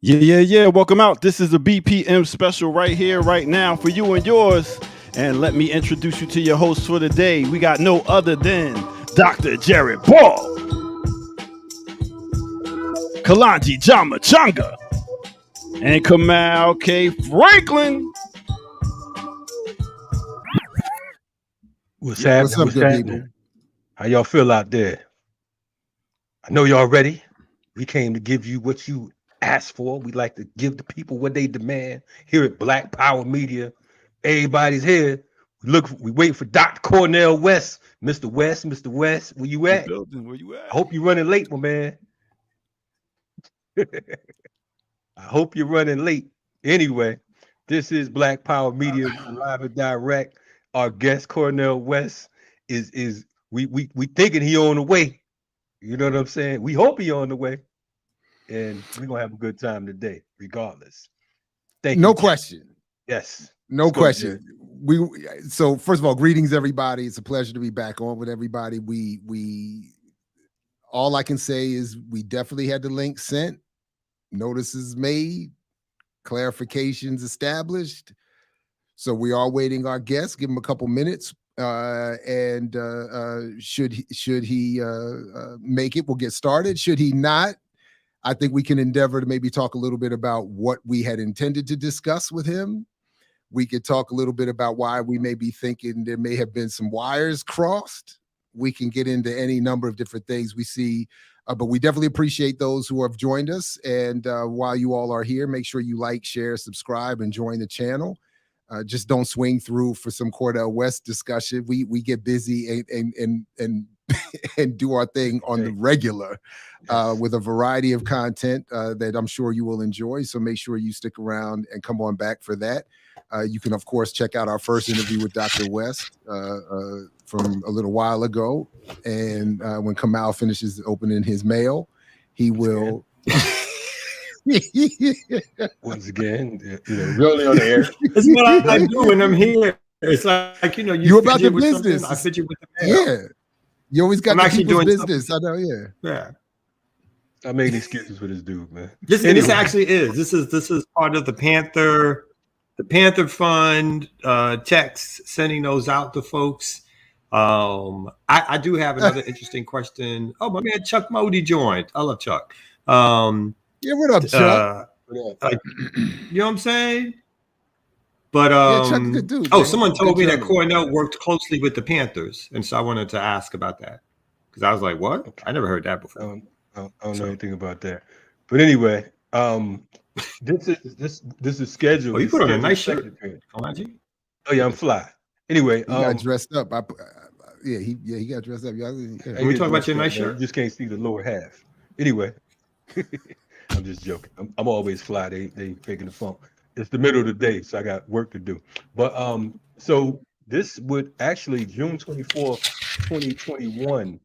Yeah. Welcome out. This is a BPM special right here, right now for you and yours. And let me introduce you to your host for the day. We got no other than Dr. Jared Ball, Kalanji Jama Changa, and Kamal K. Franklin. What's What's happening? up, What's good people? happening? How y'all feel out there? I know y'all ready. We came to give you what you asked for. We like to give the people what they demand here at Black Power Media. Everybody's here. We wait for Dr. Cornel West. Mr. West, where you The at? building, where you I at? hope you're running late, my man. I hope you're running late. Anyway, this is Black Power Media. We're live and direct. Our guest Cornel West is we thinking he on the way. You know what I'm saying? We hope he on the way, and we're gonna have a good time today, regardless. Thank No you. question. Yes. No Let's go, Jared. question. So first of all, greetings everybody. It's a pleasure to be back on with everybody. We all I can say is we definitely had the link sent, notices made, clarifications established. So we are waiting our guest. Give him a couple minutes. And should he make it, we'll get started. Should he not, I think we can endeavor to maybe talk a little bit about what we had intended to discuss with him. We could talk a little bit about why we may be thinking there may have been some wires crossed. We can get into any number of different things we see, but we definitely appreciate those who have joined us. And while you all are here, make sure you like, share, subscribe, and join the channel. Just don't swing through for some Cornel West discussion. We get busy and and do our thing on the regular with a variety of content that I'm sure you will enjoy. So make sure you stick around and come on back for that. You can, of course, check out our first interview with Dr. West from a little while ago. And when Kamal finishes opening his mail, he will... Once again, really on the air. That's what I do when I'm here. It's like, you about the business. I fit you with the mail. Yeah. You always got I'm the actually people's doing business. something. I know, yeah. Yeah. I made excuses for this dude, man. This actually is. This is part of the Panther Fund text, sending those out to folks. I do have another interesting question. Oh, my man Chuck Modi joined. I love Chuck. Yeah, what up, Chuck? You know what I'm saying? But yeah, Chuck's a good dude. Man. Someone told good me that Cornel worked closely with the Panthers, and so I wanted to ask about that because I was like, "What? Okay. I never heard that before." I don't know anything about that. But anyway, this is scheduled. Oh, you put on a nice shirt. Oh yeah, I'm fly. Anyway, he got dressed up. He got dressed up. Yeah. Are we talking about your nice shirt? You just can't see the lower half. Anyway. I'm just joking. I'm always fly. They faking the funk. It's the middle of the day, so I got work to do. But so this would actually June 24th, 2021.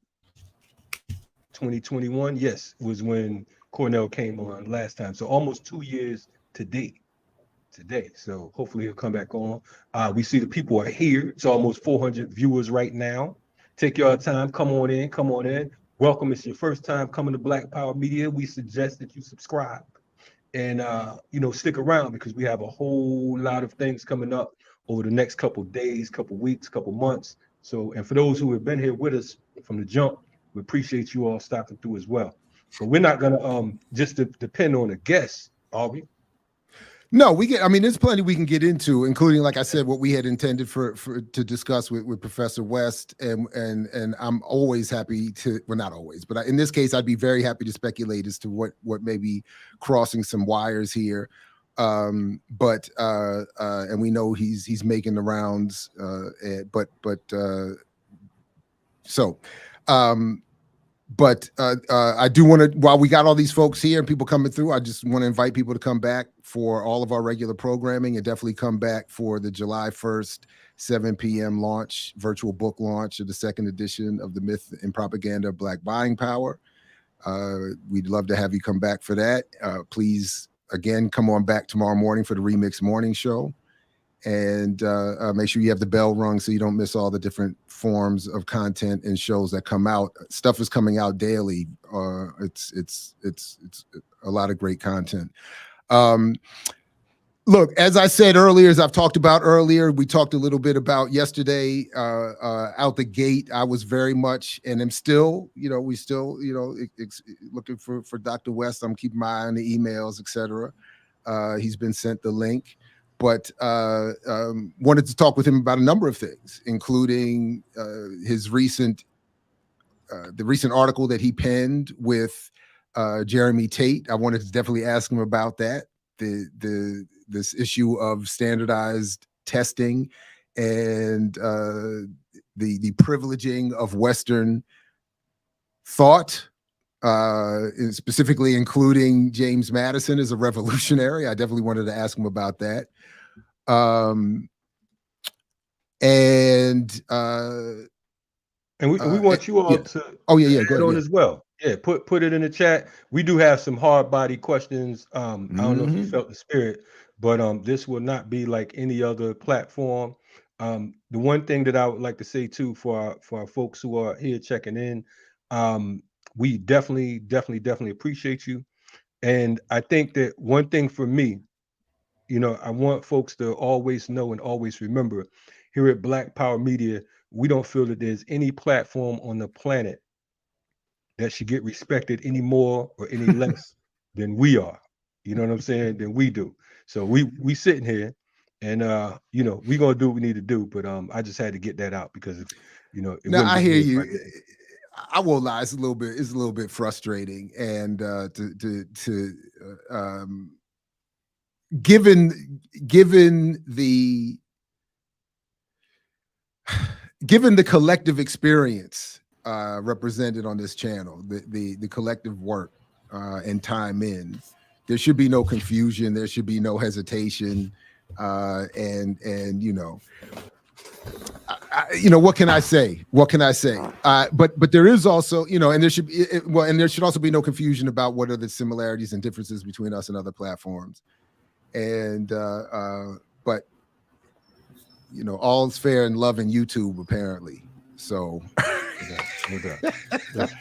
2021, yes, was when Cornel came on last time. So almost 2 years today. So hopefully he'll come back on. We see the people are here. It's almost 400 viewers right now. Take your time. Come on in. Welcome. It's your first time coming to Black Power Media. We suggest that you subscribe and stick around because we have a whole lot of things coming up over the next couple days, couple weeks, couple months. So, and for those who have been here with us from the jump, we appreciate you all stopping through as well. So we're not gonna just depend on a guest, are we? No, there's plenty we can get into, including, like I said, what we had intended for to discuss with Professor West, and I'm always happy to, well, not always, but in this case, I'd be very happy to speculate as to what may be crossing some wires here. And we know he's making the rounds, But I do want to, while we got all these folks here and people coming through, I just want to invite people to come back for all of our regular programming and definitely come back for the July 1st, 7 p.m. launch, virtual book launch of the second edition of The Myth and Propaganda of Black Buying Power. We'd love to have you come back for that. Please, again, come on back tomorrow morning for the Remix Morning Show. And make sure you have the bell rung so you don't miss all the different forms of content and shows that come out. Stuff is coming out daily. It's A lot of great content. Look, as I said earlier, as I've talked about earlier, we talked a little bit about yesterday out the gate. I was very much, and am still, we still, looking for Dr. West. I'm keeping my eye on the emails, etc. He's been sent the link, but wanted to talk with him about a number of things, including his the recent article that he penned with Jeremy Tate. I wanted to definitely ask him about that. This issue of standardized testing and the privileging of Western thought, specifically including James Madison as a revolutionary. I definitely wanted to ask him about that. And we want you all to go add ahead, on as well. Yeah, put it in the chat. We do have some hard body questions. I don't know if you felt the spirit, but this will not be like any other platform. The one thing that I would like to say too for our folks who are here checking in, we definitely appreciate you. And I think that one thing for me, I want folks to always know and always remember, here at Black Power Media, we don't feel that there's any platform on the planet that should get respected any more or any less than we are. You know what I'm saying? Than we do. So we sitting here and we're gonna do what we need to do. But I just had to get that out because it now I hear you. Right. I won't lie, it's a little bit frustrating. And given the collective experience represented on this channel, the collective work and time in, there should be no confusion, there should be no hesitation, and what can I say? But there is also, and there should be, and there should also be no confusion about what are the similarities and differences between us and other platforms. And but all's fair in love and YouTube, apparently. So no doubt. That's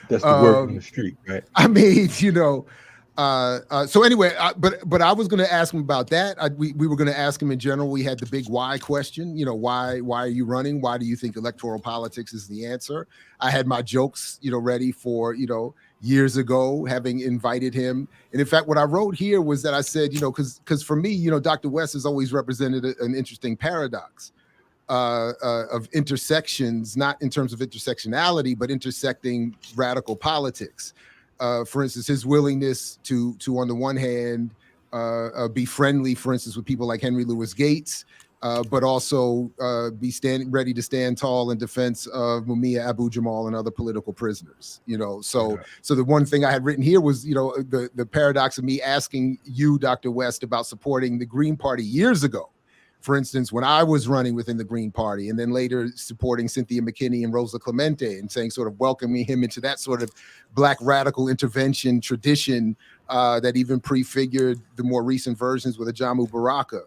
the word on the street, right? I mean, so anyway, but I was going to ask him about that. We were going to ask him in general. We had the big why question. Why are you running? Why do you think electoral politics is the answer? I had my jokes, ready for years ago, having invited him. And in fact, what I wrote here was that I said, because for me, Dr. West has always represented an interesting paradox of intersections, not in terms of intersectionality, but intersecting radical politics. For instance, his willingness to on the one hand, be friendly, for instance, with people like Henry Louis Gates, but also be ready to stand tall in defense of Mumia Abu-Jamal and other political prisoners. So the one thing I had written here was, the paradox of me asking you, Dr. West, about supporting the Green Party years ago. For instance, when I was running within the Green Party, and then later supporting Cynthia McKinney and Rosa Clemente, and saying, sort of welcoming him into that sort of Black radical intervention tradition that even prefigured the more recent versions with Ajamu Baraka,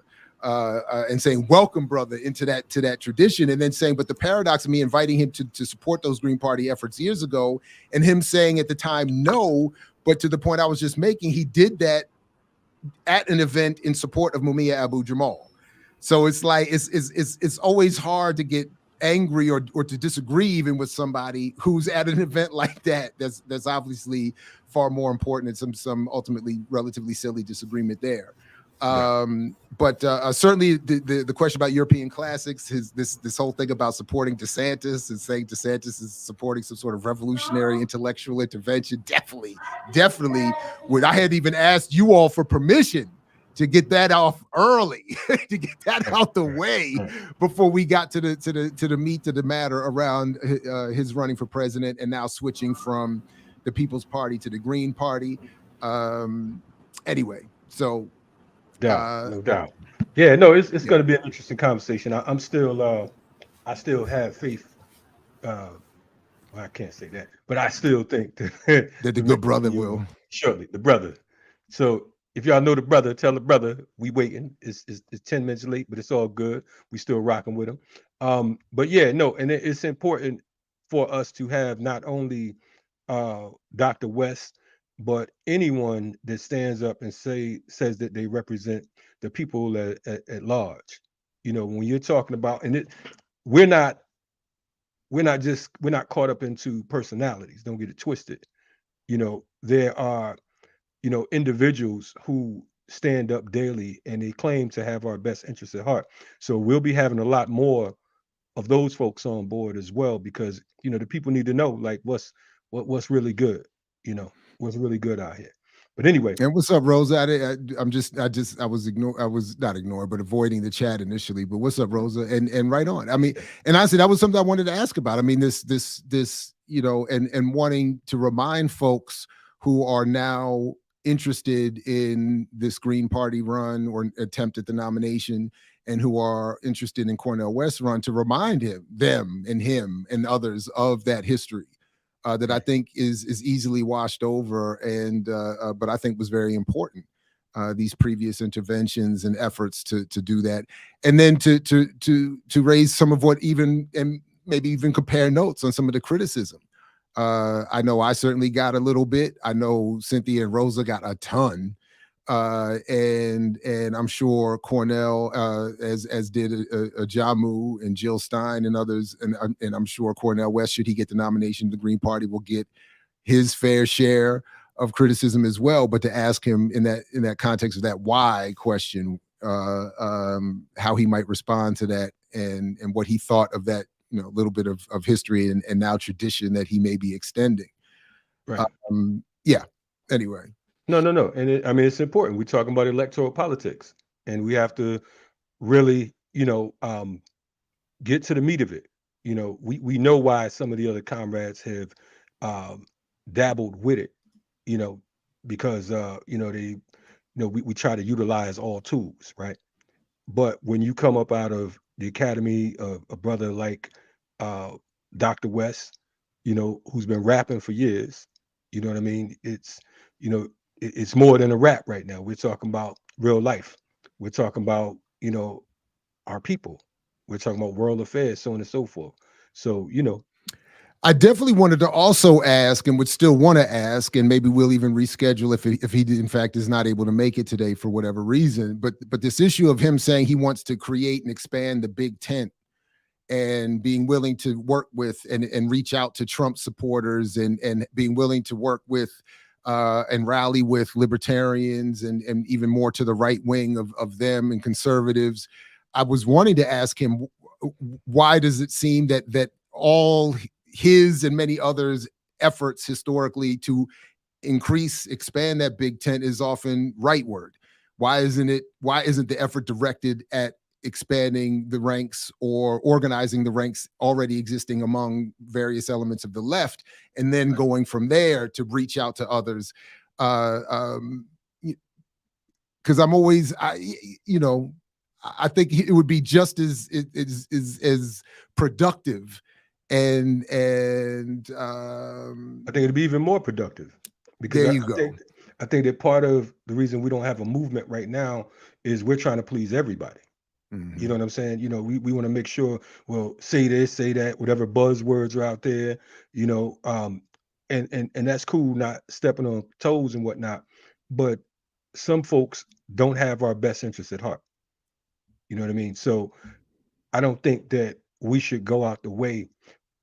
and saying, welcome, brother, into that tradition. And then saying, but the paradox of me inviting him to support those Green Party efforts years ago, and him saying at the time, no, but to the point I was just making, he did that at an event in support of Mumia Abu-Jamal. So it's like it's always hard to get angry or to disagree even with somebody who's at an event like that. That's obviously far more important, and some ultimately relatively silly disagreement there. But certainly the question about European classics, this whole thing about supporting DeSantis and saying DeSantis is supporting some sort of revolutionary intellectual intervention, definitely would. I had even asked you all for permission to get that off early, to get that out the way before we got to the meat of the matter around his running for president and now switching from the People's Party to the Green Party. Anyway, so no doubt. Yeah, no, it's going to be an interesting conversation. I still have faith. Well, I can't say that, but I still think that the good brother will. Surely, the brother. So if y'all know the brother, tell the brother we waiting. It's 10 minutes late, but it's all good. We still rocking with him. But yeah, no, and it's important for us to have not only Dr. West, but anyone that stands up and says that they represent the people at large. When you're talking about, and we're not we're not caught up into personalities. Don't get it twisted. There are individuals who stand up daily and they claim to have our best interests at heart. So we'll be having a lot more of those folks on board as well, because the people need to know, like, what's really good, what's really good out here. But anyway, And what's up, Rosa? I was not ignoring, but avoiding the chat initially. But what's up, Rosa? And right on. I mean, and honestly, that was something I wanted to ask about. I mean, this, and wanting to remind folks who are now interested in this Green Party run or attempt at the nomination, and who are interested in Cornel West run, to remind them and others of that history. That I think is easily washed over, and but I think was very important. These previous interventions and efforts to do that, and then to raise some of what and maybe even compare notes on some of the criticism. I know I certainly got a little bit. I know Cynthia and Rosa got a ton. And I'm sure Cornel, as did Jamu and Jill Stein and others, and I'm sure Cornel West, should he get the nomination, the Green Party will get his fair share of criticism as well. But to ask him in that context of that why question, how he might respond to that, and what he thought of that, little bit of history and now tradition that he may be extending. right. Yeah. Anyway. No. And it's important. We're talking about electoral politics, and we have to really, get to the meat of it. We know why some of the other comrades have dabbled with it, because we try to utilize all tools, right? But when you come up out of the academy of a brother like Dr. West, who's been rapping for years, you know what I mean? It's more than a rap right now. We're talking about real life. We're talking about, our people. We're talking about world affairs, so on and so forth. So, I definitely wanted to also ask, and would still want to ask, and maybe we'll even reschedule if he in fact is not able to make it today for whatever reason. But this issue of him saying he wants to create and expand the big tent, and being willing to work with and reach out to Trump supporters, and being willing to work with and rally with libertarians, and even more to the right wing of them and conservatives. I was wanting to ask him, why does it seem that all his and many others' efforts historically to expand that big tent is often rightward? Why isn't the effort directed at expanding the ranks or organizing the ranks already existing among various elements of the left, and then going from there to reach out to others? Because I'm always, I think it would be just as productive, and I think it'd be even more productive, because there you go. I think that part of the reason we don't have a movement right now is we're trying to please everybody. Mm-hmm. You know what I'm saying? We want to make sure, well, say this, say that, whatever buzzwords are out there, and that's cool, not stepping on toes and whatnot. But some folks don't have our best interests at heart. You know what I mean? So I don't think that we should go out the way.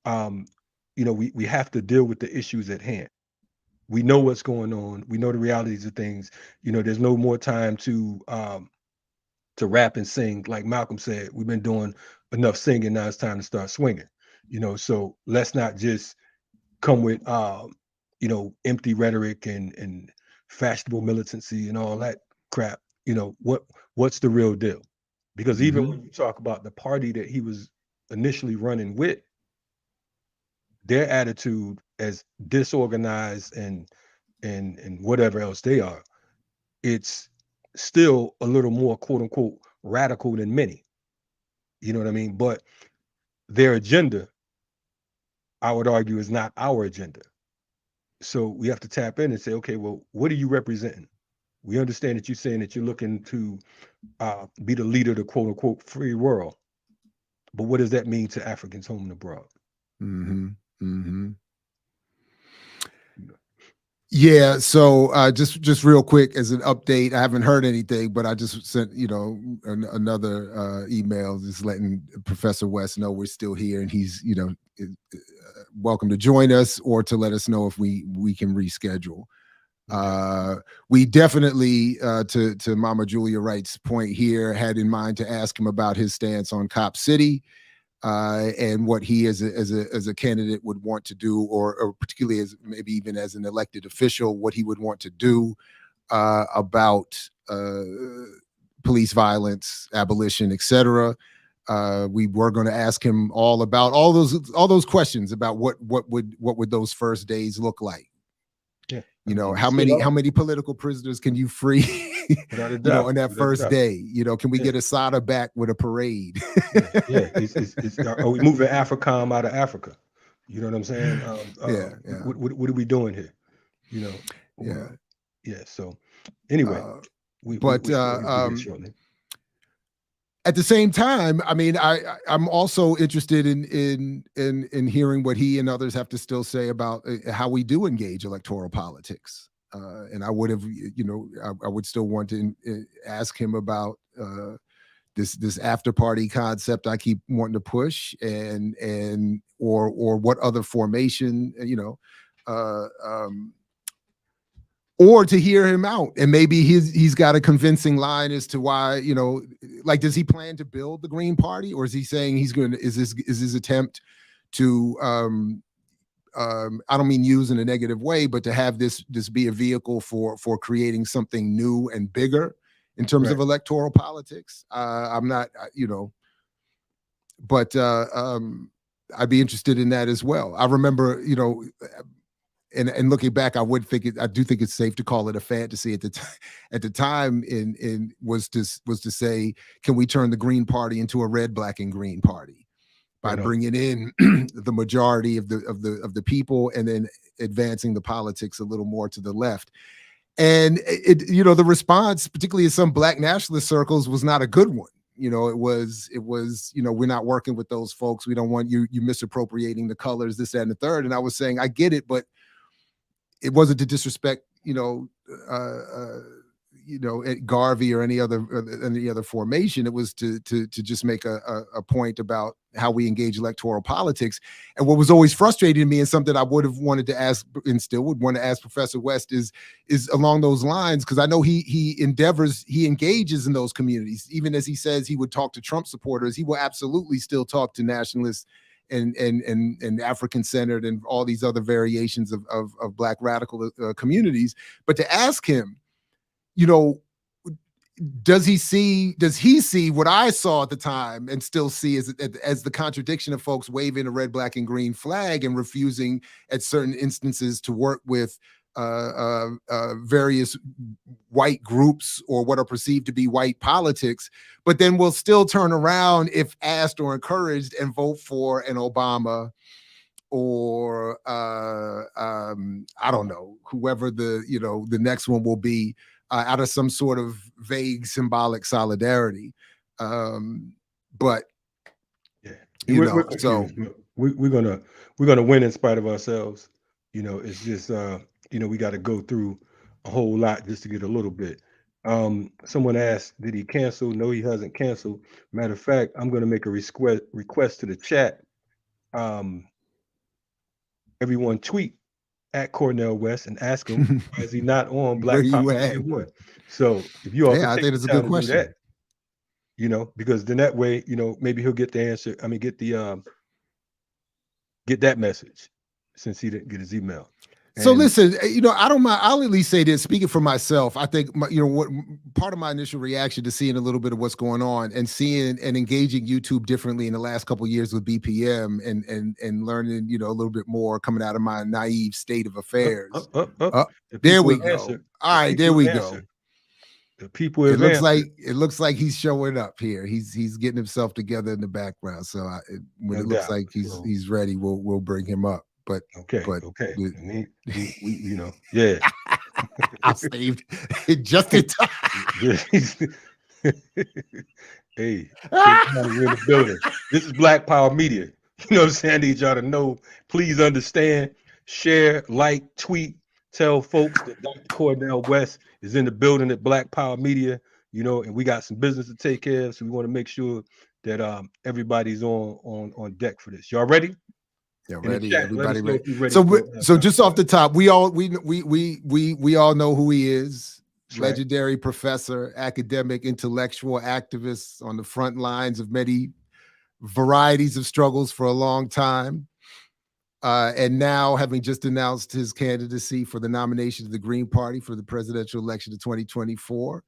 We have to deal with the issues at hand. We know what's going on. We know the realities of things. There's no more time to rap and sing. Like Malcolm said, we've been doing enough singing. Now it's time to start swinging. So let's not just come with empty rhetoric and fashionable militancy and all that crap. What's the real deal? Because even when you talk about the party that he was initially running with, their attitude as disorganized and whatever else they are, it's still a little more quote unquote radical than many. You know what I mean? But their agenda, I would argue, is not our agenda. So we have to tap in and say, okay, well, what are you representing? We understand that you're saying that you're looking to be the leader of the quote unquote free world. But what does that mean to Africans home and abroad? Mm-hmm. Mm-hmm. Yeah, so just real quick as an update, I haven't heard anything, but I just sent another email just letting Professor West know we're still here, and he's welcome to join us or to let us know if we can reschedule. We definitely, to Mama Julia Wright's point here, had in mind to ask him about his stance on Cop City. And what he as a candidate would want to do, or particularly as maybe even as an elected official, what he would want to do about police violence, abolition, etc. We were going to ask him all about all those questions about what would those first days look like. Yeah. How many political prisoners can you free on that first day? Can we get Asada back with a parade? Are we moving AFRICOM out of Africa? You know what I'm saying? What are we doing here? So anyway, at the same time, I mean, I'm also interested in hearing what he and others have to still say about how we do engage electoral politics. And I would have, I would still want to ask him about this after party concept I keep wanting to push, or what other formation, or to hear him out, and maybe he's got a convincing line as to why, does he plan to build the Green Party, or is he saying is his attempt to I don't mean use in a negative way, but to have this be a vehicle for creating something new and bigger in terms of electoral politics. I'm not, but I'd be interested in that as well. I remember, and looking back, I do think it's safe to call it a fantasy at the time. Was to say, can we turn the Green Party into a red, black, and green party by bringing in the majority of the people and then advancing the politics a little more to the left? And the response, particularly in some Black nationalist circles, was not a good one. It was we're not working with those folks. We don't want you misappropriating the colors, this, that, and the third. And I was saying, I get it, but it wasn't to disrespect, at Garvey or any other formation. It was to just make a point about how we engage electoral politics. And what was always frustrating to me, and something I would have wanted to ask, and still would want to ask Professor West, is along those lines, because I know he engages in those communities. Even as he says he would talk to Trump supporters, he will absolutely still talk to nationalists and African-centered and all these other variations of Black radical communities. But to ask him, does he see what I saw at the time and still see as the contradiction of folks waving a red, black, and green flag and refusing at certain instances to work with various white groups or what are perceived to be white politics, but then will still turn around if asked or encouraged and vote for an Obama or I don't know, whoever the next one will be, out of some sort of vague symbolic solidarity. But we're gonna win in spite of ourselves. It's just we got to go through a whole lot just to get a little bit. Someone asked, did he cancel? No, he hasn't canceled. Matter of fact, I'm going to make a request to the chat. Everyone tweet at Cornel West and ask him, why is he not on Black Power 1? So if you all I think it's a good question. That, because then that way, maybe he'll get the answer. I mean, get that message, since he didn't get his email. So listen, I don't mind. I'll at least say this, speaking for myself. I think what part of my initial reaction to seeing a little bit of what's going on and seeing and engaging YouTube differently in the last couple of years with BPM and learning, a little bit more coming out of my naive state of affairs. There we go. All right, there we go. The people. It looks like he's showing up here. He's getting himself together in the background. So when it looks like he's ready, we'll bring him up. But okay. Yeah. I saved just in time. Hey, we're in the building. This is Black Power Media. You know what I'm saying? I need y'all to know. Please understand. Share, like, tweet, tell folks that Dr. Cornel West is in the building at Black Power Media, and we got some business to take care of. So we want to make sure that everybody's on deck for this. Y'all ready? Yeah, In the ready. chat, let Everybody us know ready. if you're ready So, for, so Dr. just off the West. top, we all know who he is. That's right. Legendary professor, academic, intellectual, activist on the front lines of many varieties of struggles for a long time. And now, having just announced his candidacy for the nomination of the Green Party for the presidential election of 2024,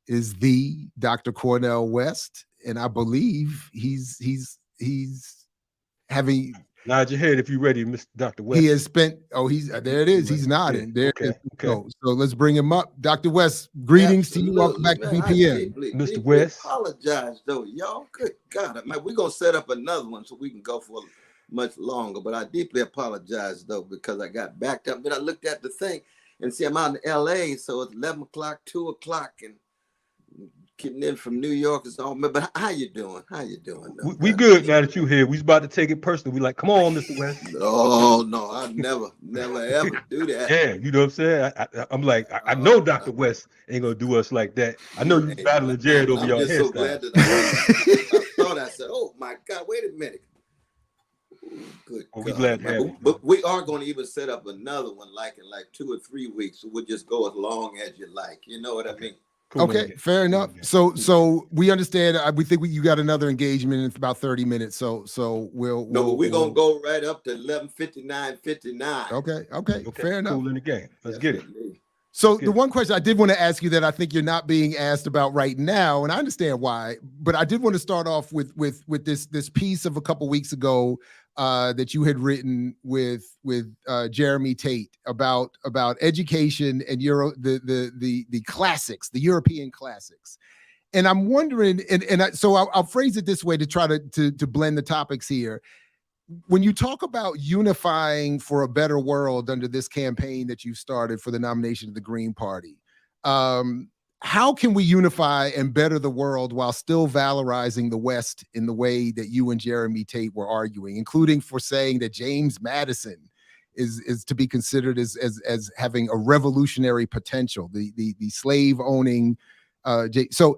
is the Dr. Cornel West, and I believe he's having. Nod your head if you're ready, Mr. Dr. West. He has spent. Oh, there it is. He's nodding. There. Okay. So let's bring him up. Dr. West, greetings to you. Welcome back to BPM. Mr. West. Apologize though, y'all. Good God, man, we're gonna set up another one so we can go for much longer. But I deeply apologize though because I got backed up. Then I looked at the thing and see I'm out in LA, so it's 11 o'clock, 2 o'clock, and getting in from New York is all. But how you doing? How you doing? Though, We good now that you here. We about to take it personal. We like, come on, Mr. West. Oh no, I never ever do that. Yeah, you know what I'm saying? I'm like, I know Dr. West ain't gonna do us like that. I know you battling Jared over your I'm just so hairstyle. glad that I thought I said, oh my God, wait a minute. Good. Well, we glad to have you. But we are going to even set up another one like in like 2 or 3 weeks. So we'll just go as long as you like. You know what I mean? Cool, Okay, man. fair enough. So we understand. We think you got another engagement in about 30 minutes. So we're gonna go right up to 11:59:59. Okay, fair enough. Cool in the game. Let's get it. So the one question I did want to ask you that I think you're not being asked about right now, and I understand why, but I did want to start off with this piece of a couple weeks ago that you had written with Jeremy Tate about education and the classics, the European classics. And I'm wondering, so I'll phrase it this way to try to blend the topics here. When you talk about unifying for a better world under this campaign that you started for the nomination of the Green Party, how can we unify and better the world while still valorizing the West in the way that you and Jeremy Tate were arguing, including for saying that James Madison is to be considered as having a revolutionary potential, the slave owning. So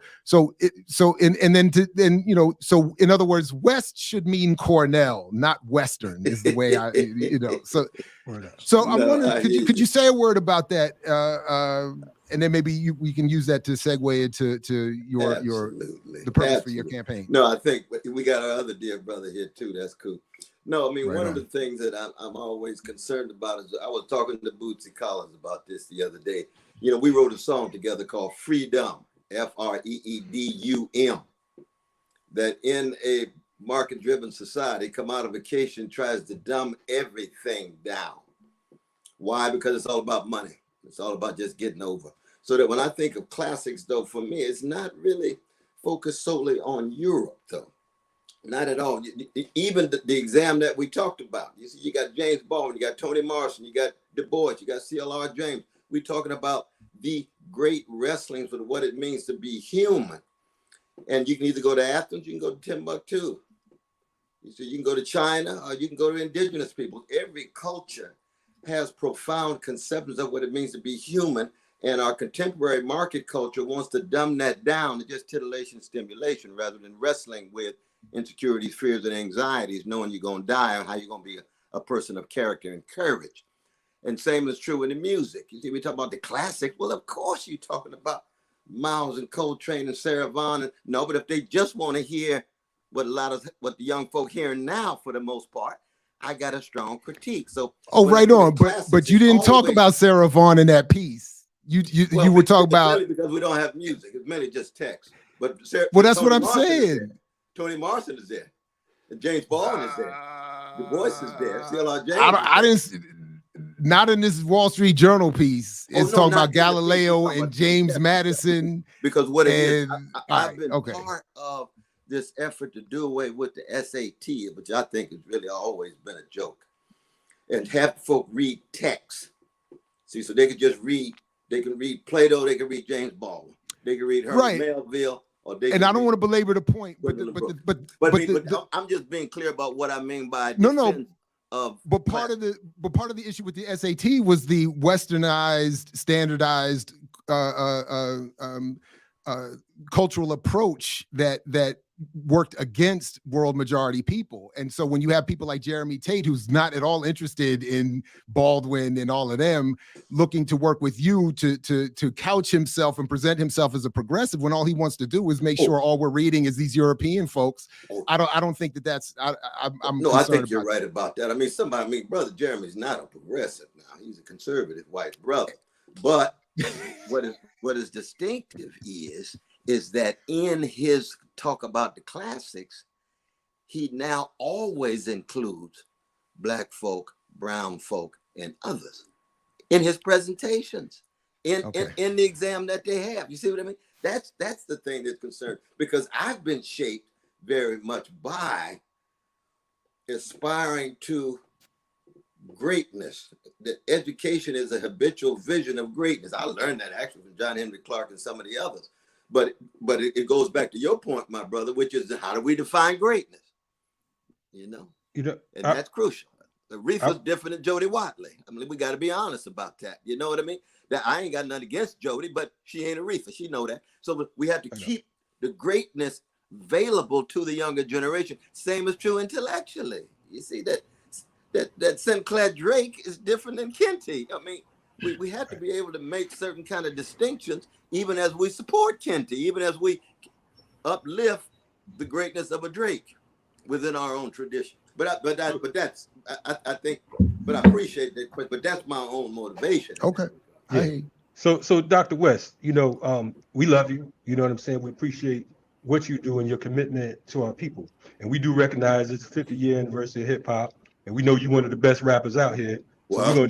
in other words, West should mean Cornell, not Western, is the way So I'm wondering, could you say a word about that? And then maybe we can use that to segue into the purpose for your campaign. No, I think we got our other dear brother here too. That's cool. No, I mean, Right one on. of the things that I'm always concerned about is I was talking to Bootsy Collins about this the other day. We wrote a song together called Freedom, FREEDUM, that in a market-driven society, come out of vacation, tries to dumb everything down. Why? Because it's all about money. It's all about just getting over. So that when I think of classics, though, for me, it's not really focused solely on Europe, though. Not at all. Even the exam that we talked about. You see, you got James Baldwin, you got Toni Morrison, you got Du Bois, you got C.L.R. James. We're talking about the great wrestling for what it means to be human. And you can either go to Athens, you can go to Timbuktu. So you can go to China, or you can go to indigenous people. Every culture has profound conceptions of what it means to be human. And our contemporary market culture wants to dumb that down to just titillation, stimulation, rather than wrestling with insecurities, fears, and anxieties, knowing you're going to die, or how you're going to be a person of character and courage. And same is true in the music. You see, we talk about the classics. Well, of course you're talking about Miles and Coltrane and Sarah Vaughan. No, but if they just want to hear what the young folk hearing now, for the most part, I got a strong critique. So, right on. But you didn't talk about Sarah Vaughan in that piece. You were talking about, because we don't have music. It's mainly just text. But that's what I'm saying. Toni Morrison is there. And James Baldwin is there. Du Bois is there. C.L.R. James. I didn't. Not in this Wall Street Journal piece. It's talking about Galileo and James Madison. Because what it is, I've been part of this effort to do away with the SAT, which I think has really always been a joke, and have folk read text. See, so they can just read. They can read Plato. They can read James Baldwin. They can read Herman Melville. And I don't want to belabor the point, but I'm just being clear about what I mean by no. of But part of the issue with the SAT was the westernized, standardized cultural approach that worked against world majority people. And so when you have people like Jeremy Tate, who's not at all interested in Baldwin and all of them, looking to work with you to couch himself and present himself as a progressive, when all he wants to do is make sure all we're reading is these European folks, I don't think that's I'm no, I think you're about right about that. I mean, Brother Jeremy's not a progressive now. He's a conservative white brother. But what is distinctive is that in his talk about the classics, he now always includes Black folk, brown folk, and others in his presentations, in the exam that they have. You see what I mean? That's the thing that's concerned, because I've been shaped very much by aspiring to greatness. That education is a habitual vision of greatness. I learned that actually from John Henry Clark and some of the others. But it goes back to your point, my brother, which is how do we define greatness? And that's crucial. Aretha's different than Jody Watley. I mean, we got to be honest about that. You know what I mean? That I ain't got nothing against Jody, but she ain't Aretha. She know that. So we have to keep the greatness available to the younger generation. Same is true intellectually. You see that Sinclair Drake is different than Kenty. I mean, we have to be able to make certain kind of distinctions, even as we support Kenty, even as we uplift the greatness of a Drake within our own tradition. I appreciate that, but that's my own motivation. Okay. Yeah. So Dr. West, we love you. You know what I'm saying? We appreciate what you do and your commitment to our people. And we do recognize it's the 50-year anniversary of hip hop. And we know you're one of the best rappers out here. So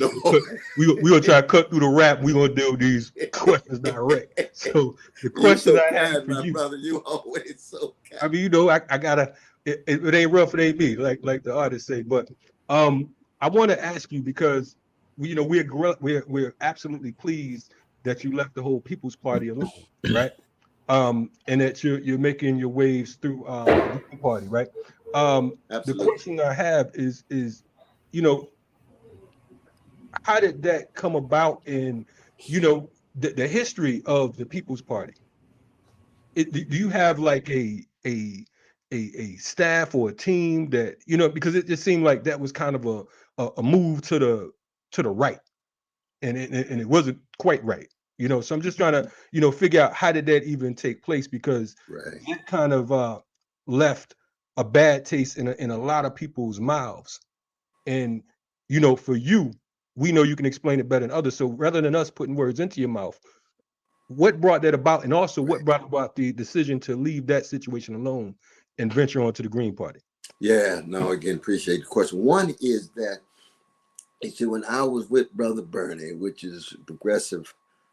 we're gonna try to cut through the rap. We're gonna do these questions direct. So the question I have for you, brother, you always so kind. I mean, I gotta. It ain't rough, it ain't me, like the artists say. But I want to ask you, because we're absolutely pleased that you left the whole People's Party alone, right? And that you're making your waves through the Green Party, right? The question I have is how did that come about in the history of the People's Party? Do you have like a staff or a team that because it just seemed like that was kind of a move to the right, and it wasn't quite right, so I'm just trying to figure out how did that even take place, because it kind of left a bad taste in a lot of people's mouths. And for you, we know you can explain it better than others, so rather than us putting words into your mouth, what brought that about, and also what brought about the decision to leave that situation alone and venture onto the Green Party? Yeah, no, again, appreciate the question. One is that, you see, when I was with Brother Bernie, which is progressive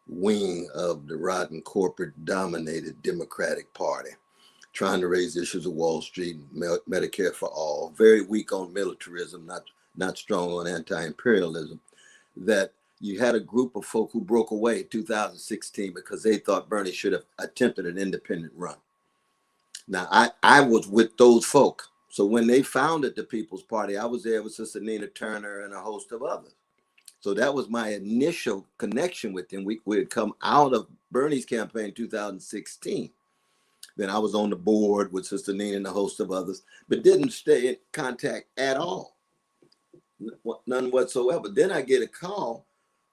wing of the rotten corporate-dominated Democratic Party, trying to raise issues of Wall Street, Medicare for all, very weak on militarism, not strong on anti-imperialism, that you had a group of folk who broke away in 2016 because they thought Bernie should have attempted an independent run. Now, I was with those folk. So when they founded the People's Party, I was there with Sister Nina Turner and a host of others. So that was my initial connection with them. We had come out of Bernie's campaign in 2016. Then I was on the board with Sister Nina and a host of others, but didn't stay in contact at all. None whatsoever. Then I get a call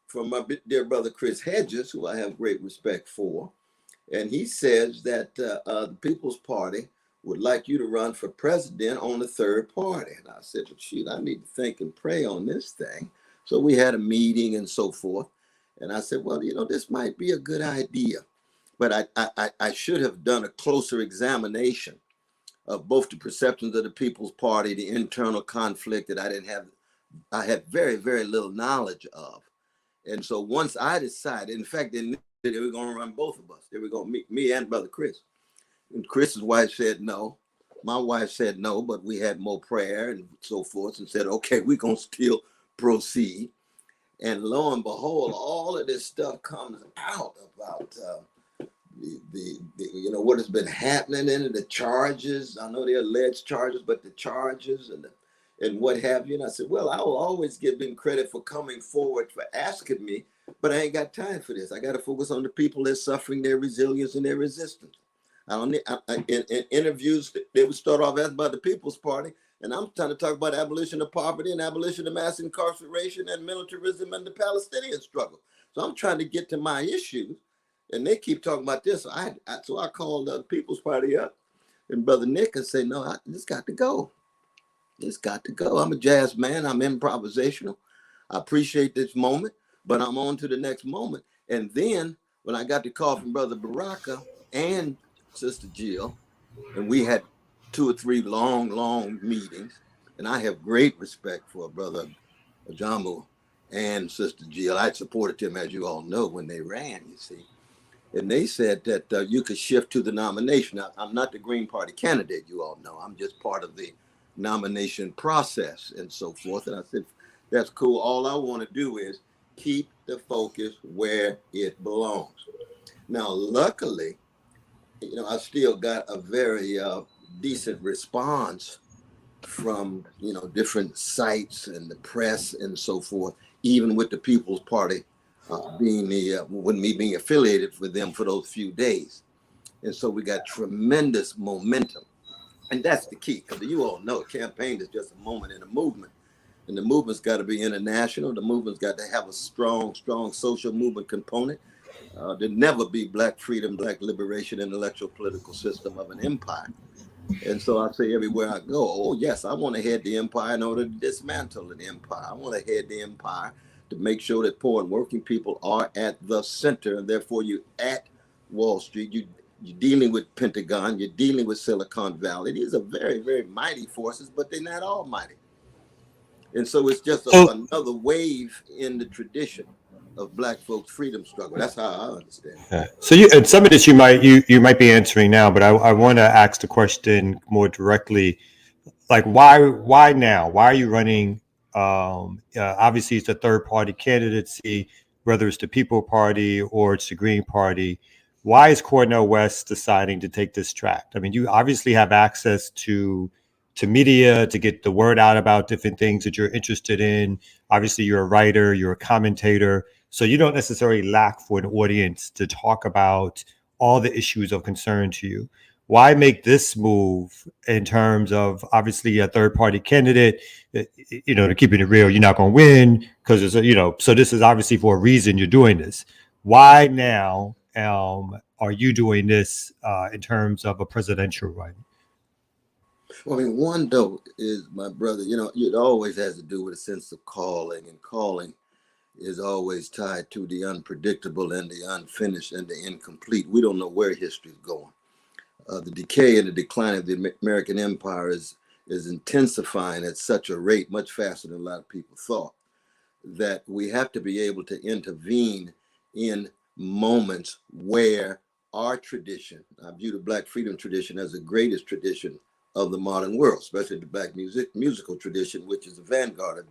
from my dear brother Chris Hedges, who I have great respect for. And he says that the People's Party would like you to run for president on the third party. And I said, well, shoot, I need to think and pray on this thing. So we had a meeting and so forth. And I said, well, this might be a good idea. But I should have done a closer examination of both the perceptions of the People's Party, the internal conflict that I had very, very little knowledge of. And so once I decided, in fact, they were going to run both of us. They were going to meet me and Brother Chris. And Chris's wife said no. My wife said no, but we had more prayer and so forth and said, okay, we're going to still proceed. And lo and behold, all of this stuff comes out about what has been happening in it, the charges. I know they're alleged charges, but the charges and what have you. And I said, well, I will always give them credit for coming forward, for asking me, but I ain't got time for this. I got to focus on the people that's suffering, their resilience and their resistance. I don't need, in interviews, they would start off asking about the People's Party, and I'm trying to talk about abolition of poverty and abolition of mass incarceration and militarism and the Palestinian struggle. So I'm trying to get to my issues, and they keep talking about this. So I called the People's Party up, and Brother Nick and say, no, this got to go. It's got to go. I'm a jazz man. I'm improvisational. I appreciate this moment, but I'm on to the next moment. And then when I got the call from Brother Baraka and Sister Jill, and we had 2 or 3 long meetings, and I have great respect for Brother Ajamu and Sister Jill. I supported them, as you all know, when they ran, you see. And they said that you could shift to the nomination. Now, I'm not the Green Party candidate, you all know. I'm just part of the nomination process and so forth. And I said, that's cool. All I want to do is keep the focus where it belongs. Now, luckily, I still got a very decent response from, different sites and the press and so forth, even with the People's Party with me being affiliated with them for those few days. And so we got tremendous momentum. And that's the key, because you all know campaign is just a moment in a movement. And the movement's got to be international. The movement's got to have a strong social movement component. There'll never be Black freedom, Black liberation, intellectual political system of an empire. And so I say everywhere I go, oh, yes, I want to head the empire in order to dismantle the empire. I want to head the empire to make sure that poor and working people are at the center. And therefore, you at Wall Street, you're dealing with Pentagon, you're dealing with Silicon Valley. These are very, very mighty forces, but they're not all mighty. And so it's just another wave in the tradition of Black folks' freedom struggle. That's how I understand it. Yeah. So and some of this you might be answering now, but I want to ask the question more directly. Like, why now? Why are you running? Obviously, it's a third-party candidacy, whether it's the People Party or it's the Green Party. Why is Cornel West deciding to take this track? I mean, you obviously have access to media to get the word out about different things that you're interested in. Obviously, you're a writer, you're a commentator, so you don't necessarily lack for an audience to talk about all the issues of concern to you. Why make this move in terms of obviously a third party candidate? To keep it real, you're not going to win because so this is obviously for a reason you're doing this. Why now are you doing this in terms of a presidential run? Well, I mean, one though is, my brother, it always has to do with a sense of calling, and calling is always tied to the unpredictable and the unfinished and the incomplete. We don't know where history is going. The decay and the decline of the American empire is intensifying at such a rate, much faster than a lot of people thought, that we have to be able to intervene in moments where our tradition, I view the Black freedom tradition as the greatest tradition of the modern world, especially the Black musical tradition, which is the vanguard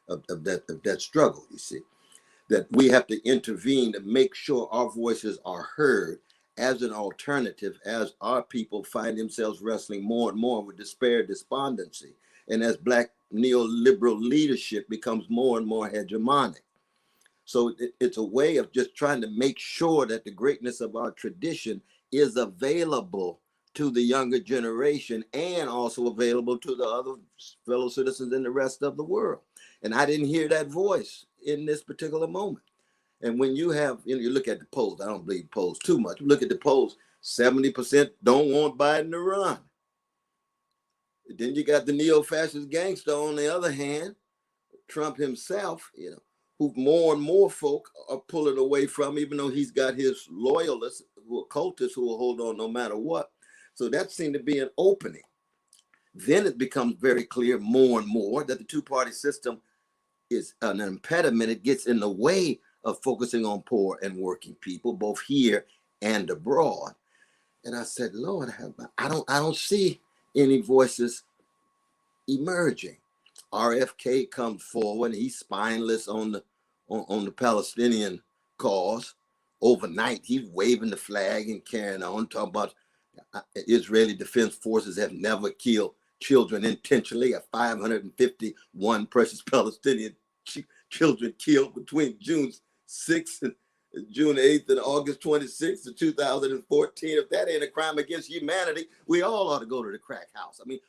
of that struggle. You see, that we have to intervene to make sure our voices are heard as an alternative, as our people find themselves wrestling more and more with despair, despondency, and as Black neoliberal leadership becomes more and more hegemonic. So it's a way of just trying to make sure that the greatness of our tradition is available to the younger generation and also available to the other fellow citizens in the rest of the world. And I didn't hear that voice in this particular moment. And when you have, you look at the polls, I don't believe polls too much. You look at the polls, 70% don't want Biden to run. Then you got the neo-fascist gangster on the other hand, Trump himself, who more and more folk are pulling away from, even though he's got his loyalists who are cultists who will hold on no matter what. So that seemed to be an opening. Then it becomes very clear more and more that the two-party system is an impediment. It gets in the way of focusing on poor and working people, both here and abroad. And I said, Lord, I don't see any voices emerging. RFK comes forward, and he's spineless on the Palestinian cause. Overnight, he's waving the flag and carrying on, talking about Israeli Defense Forces have never killed children intentionally, 551 precious Palestinian children killed between June 6th and June 8th and August 26th of 2014. If that ain't a crime against humanity, we all ought to go to the crack house. I mean,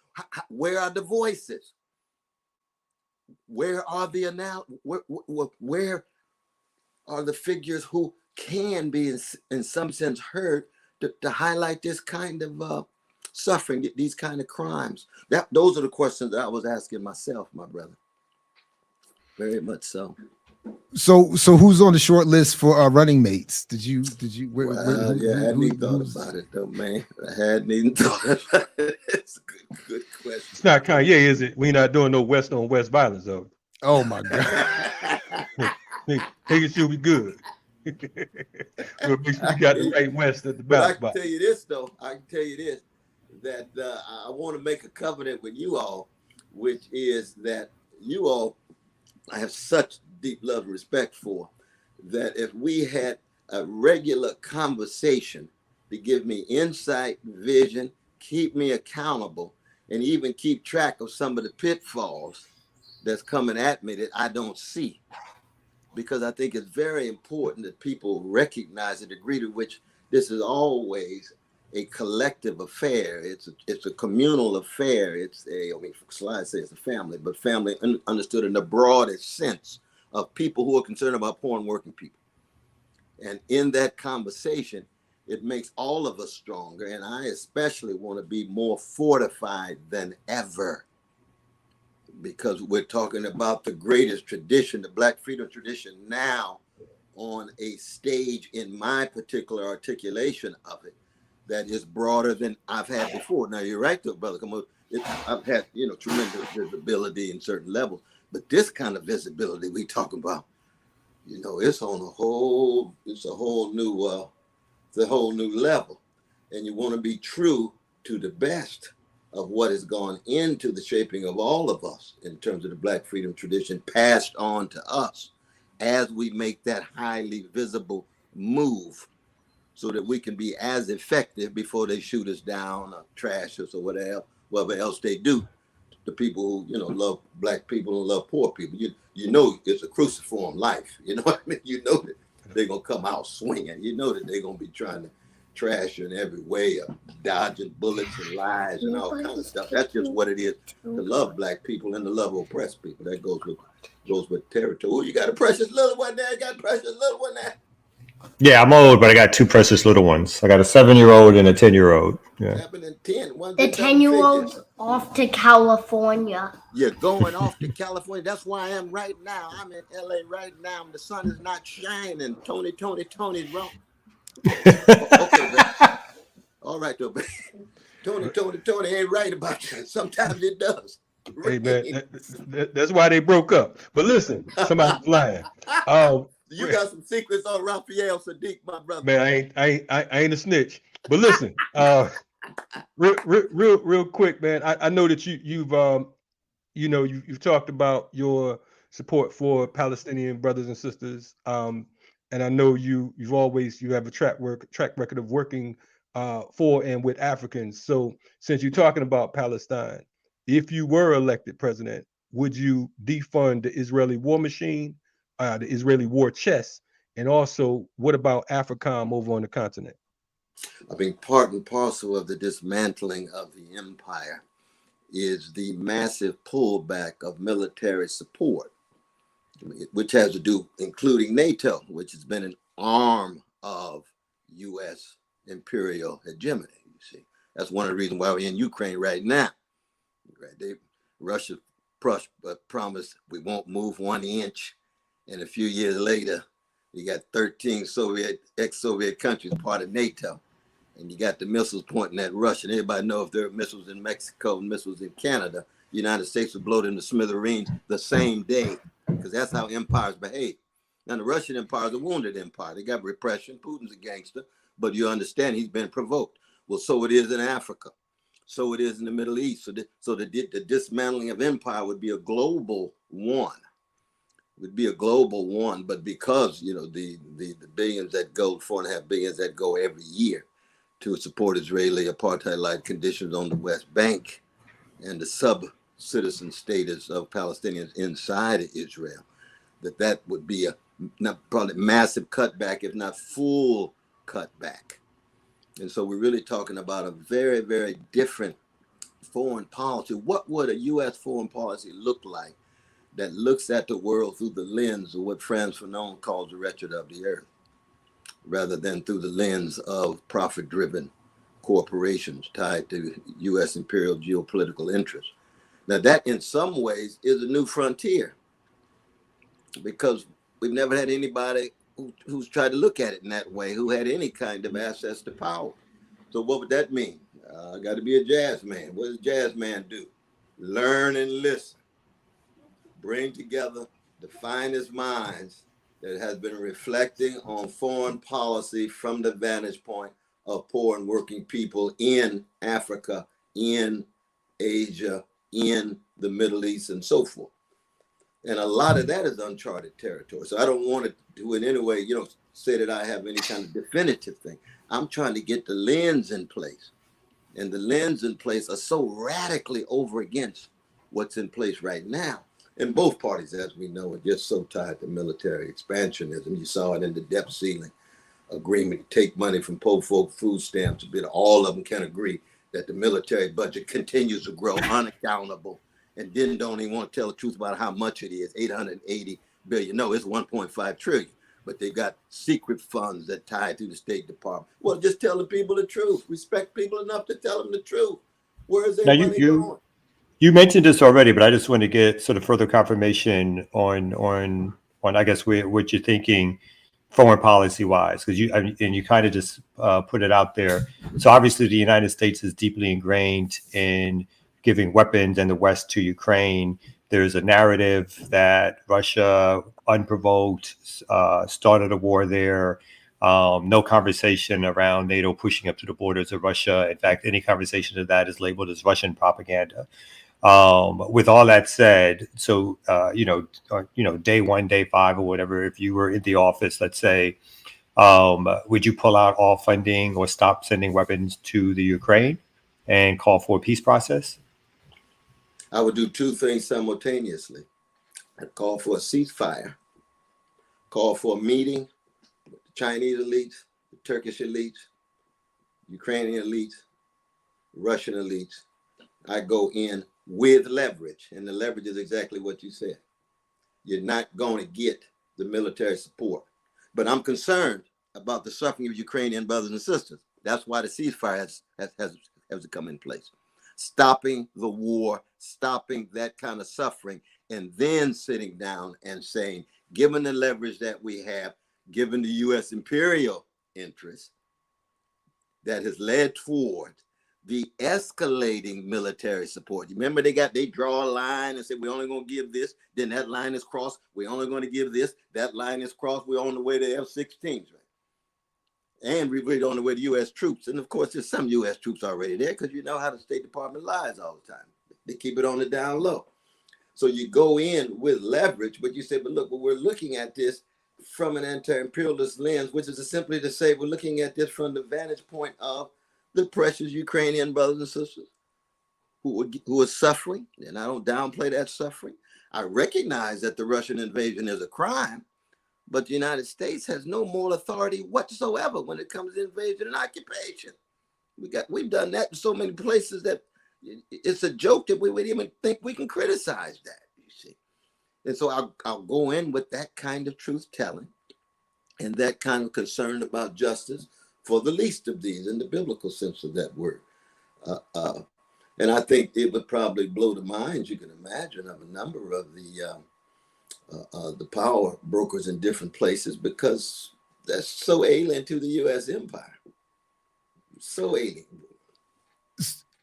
where are the voices? Where are the where are the figures who can be in some sense heard to highlight this kind of suffering, these kind of crimes? Those are the questions that I was asking myself, my brother. Very much so. So who's on the short list for running mates? Did you I hadn't even thought about it though, man. I hadn't even thought about it. It's a good question. It's not Kanye, is it? We not doing no West on West violence, though. Oh my God. Think it should be good. We'll make sure we got the right West at the back. But I can tell you this though. I can tell you this, that I want to make a covenant with you all, which is that you all I have such deep love and respect for, that if we had a regular conversation to give me insight, vision, keep me accountable, and even keep track of some of the pitfalls that's coming at me that I don't see. Because I think it's very important that people recognize the degree to which this is always a collective affair. It's a communal affair. Slide says it's a family, but family understood in the broadest sense of people who are concerned about poor and working people. And in that conversation, it makes all of us stronger. And I especially want to be more fortified than ever, because we're talking about the greatest tradition, the Black freedom tradition, now on a stage in my particular articulation of it that is broader than I've had before. Now, you're right, though, brother. I've had, tremendous visibility in certain levels, but this kind of visibility we talk about, it's on a whole new level. And you want to be true to the best of what has gone into the shaping of all of us in terms of the Black freedom tradition passed on to us as we make that highly visible move, so that we can be as effective before they shoot us down or trash us or whatever else they do. The people who, love Black people and love poor people, it's a cruciform life. You know what I mean? You know that they're going to come out swinging. You know that they're going to be trying to trash you in every way, of dodging bullets and lies and all kinds of stuff. That's just what it is to love Black people and to love oppressed people. That goes with territory. Oh, you got a precious little one there. You got a precious little one there. Yeah, I'm old, but I got two precious little ones. I got a 7-year-old and a 10-year-old. Yeah. 7 and 10. The 10-year-old's off to California. You're going off to California. That's where I am right now. I'm in LA right now. The sun is not shining. Tony's wrong. Okay, man. All right, though, baby. Tony ain't right about that. Sometimes it does. Hey, man, that's why they broke up. But listen, somebody's lying. You got some secrets on Raphael Sadiq, my brother. Man, I ain't a snitch. But listen, real quick, man. I know that you've talked about your support for Palestinian brothers and sisters. And I know you have a track record of working for and with Africans. So since you're talking about Palestine, if you were elected president, would you defund the Israeli war machine, the Israeli war chest? And also, what about AFRICOM over on the continent? I mean, part and parcel of the dismantling of the empire is the massive pullback of military support, which has to do, including NATO, which has been an arm of U.S. imperial hegemony. You see, that's one of the reasons why we're in Ukraine right now. Right? Russia promised we won't move 1 inch, and a few years later, you got 13 ex-Soviet countries part of NATO, and you got the missiles pointing at Russia. And everybody know if there are missiles in Mexico and missiles in Canada, the United States would blow them to smithereens the same day, because that's how empires behave. Now, the Russian empire is a wounded empire. They got repression. Putin's a gangster, but you understand he's been provoked. Well, so it is in Africa. So it is in the Middle East. So the dismantling of empire would be a global one. But because the billions that go, 4.5 billion that go every year to support Israeli apartheid-like conditions on the West Bank and the sub-citizen status of Palestinians inside of Israel, that would be a probably massive cutback, if not full cutback. And so we're really talking about a very, very different foreign policy. What would a U.S. foreign policy look like that looks at the world through the lens of what Frantz Fanon calls the wretched of the earth, rather than through the lens of profit-driven corporations tied to U.S. imperial geopolitical interests? Now, that in some ways is a new frontier, because we've never had anybody who's tried to look at it in that way, who had any kind of access to power. So what would that mean? I got to be a jazz man. What does a jazz man do? Learn and listen. Bring together the finest minds that has been reflecting on foreign policy from the vantage point of poor and working people in Africa, in Asia, in the Middle East, and so forth. And a lot of that is uncharted territory. So I don't want to in any way, say that I have any kind of definitive thing. I'm trying to get the lens in place. And the lens in place are so radically over against what's in place right now. And both parties, as we know, are just so tied to military expansionism. You saw it in the debt ceiling agreement to take money from poor folk food stamps. But all of them can agree that the military budget continues to grow unaccountable, and then don't even want to tell the truth about how much it is, 880 billion. No, it's 1.5 trillion. But they got secret funds that tie to the State Department. Well, just tell the people the truth. Respect people enough to tell them the truth. Where is their money going? You mentioned this already, but I just want to get sort of further confirmation on I guess what you're thinking foreign policy wise, because you kind of just put it out there. So obviously the United States is deeply ingrained in giving weapons and the West to Ukraine. There's a narrative that Russia, unprovoked, started a war there. No conversation around NATO pushing up to the borders of Russia. In fact, any conversation of that is labeled as Russian propaganda. With all that said, so day 1, day 5, or whatever, if you were in the office, let's say, would you pull out all funding or stop sending weapons to the Ukraine and call for a peace process? I would do two things simultaneously. I'd call for a ceasefire, call for a meeting with the Chinese elites, the Turkish elites, Ukrainian elites, Russian elites. I go in with leverage, and the leverage is exactly what you said. You're not going to get the military support, but I'm concerned about the suffering of Ukrainian brothers and sisters. That's why the ceasefire has to come in place. Stopping the war, stopping that kind of suffering, and then sitting down and saying, given the leverage that we have, given the U.S. imperial interest that has led toward the escalating military support. You remember they draw a line and say, we're only going to give this, then that line is crossed, we're only going to give this, that line is crossed, we're on the way to F-16s, right? And we're on the way to U.S. troops. And of course, there's some U.S. troops already there, because you know how the State Department lies all the time. They keep it on the down low. So you go in with leverage, but you say, but look, we're looking at this from an anti-imperialist lens, which is simply to say, we're looking at this from the vantage point of the precious Ukrainian brothers and sisters who are suffering. And I don't downplay that suffering. I recognize that the Russian invasion is a crime, but the United States has no moral authority whatsoever when it comes to invasion and occupation. We've done that in so many places that it's a joke that we would even think we can criticize that, you see. And so I'll go in with that kind of truth telling and that kind of concern about justice for the least of these in the biblical sense of that word. And I think it would probably blow the minds, you can imagine, of a number of the power brokers in different places, because that's so alien to the U.S. empire. So alien.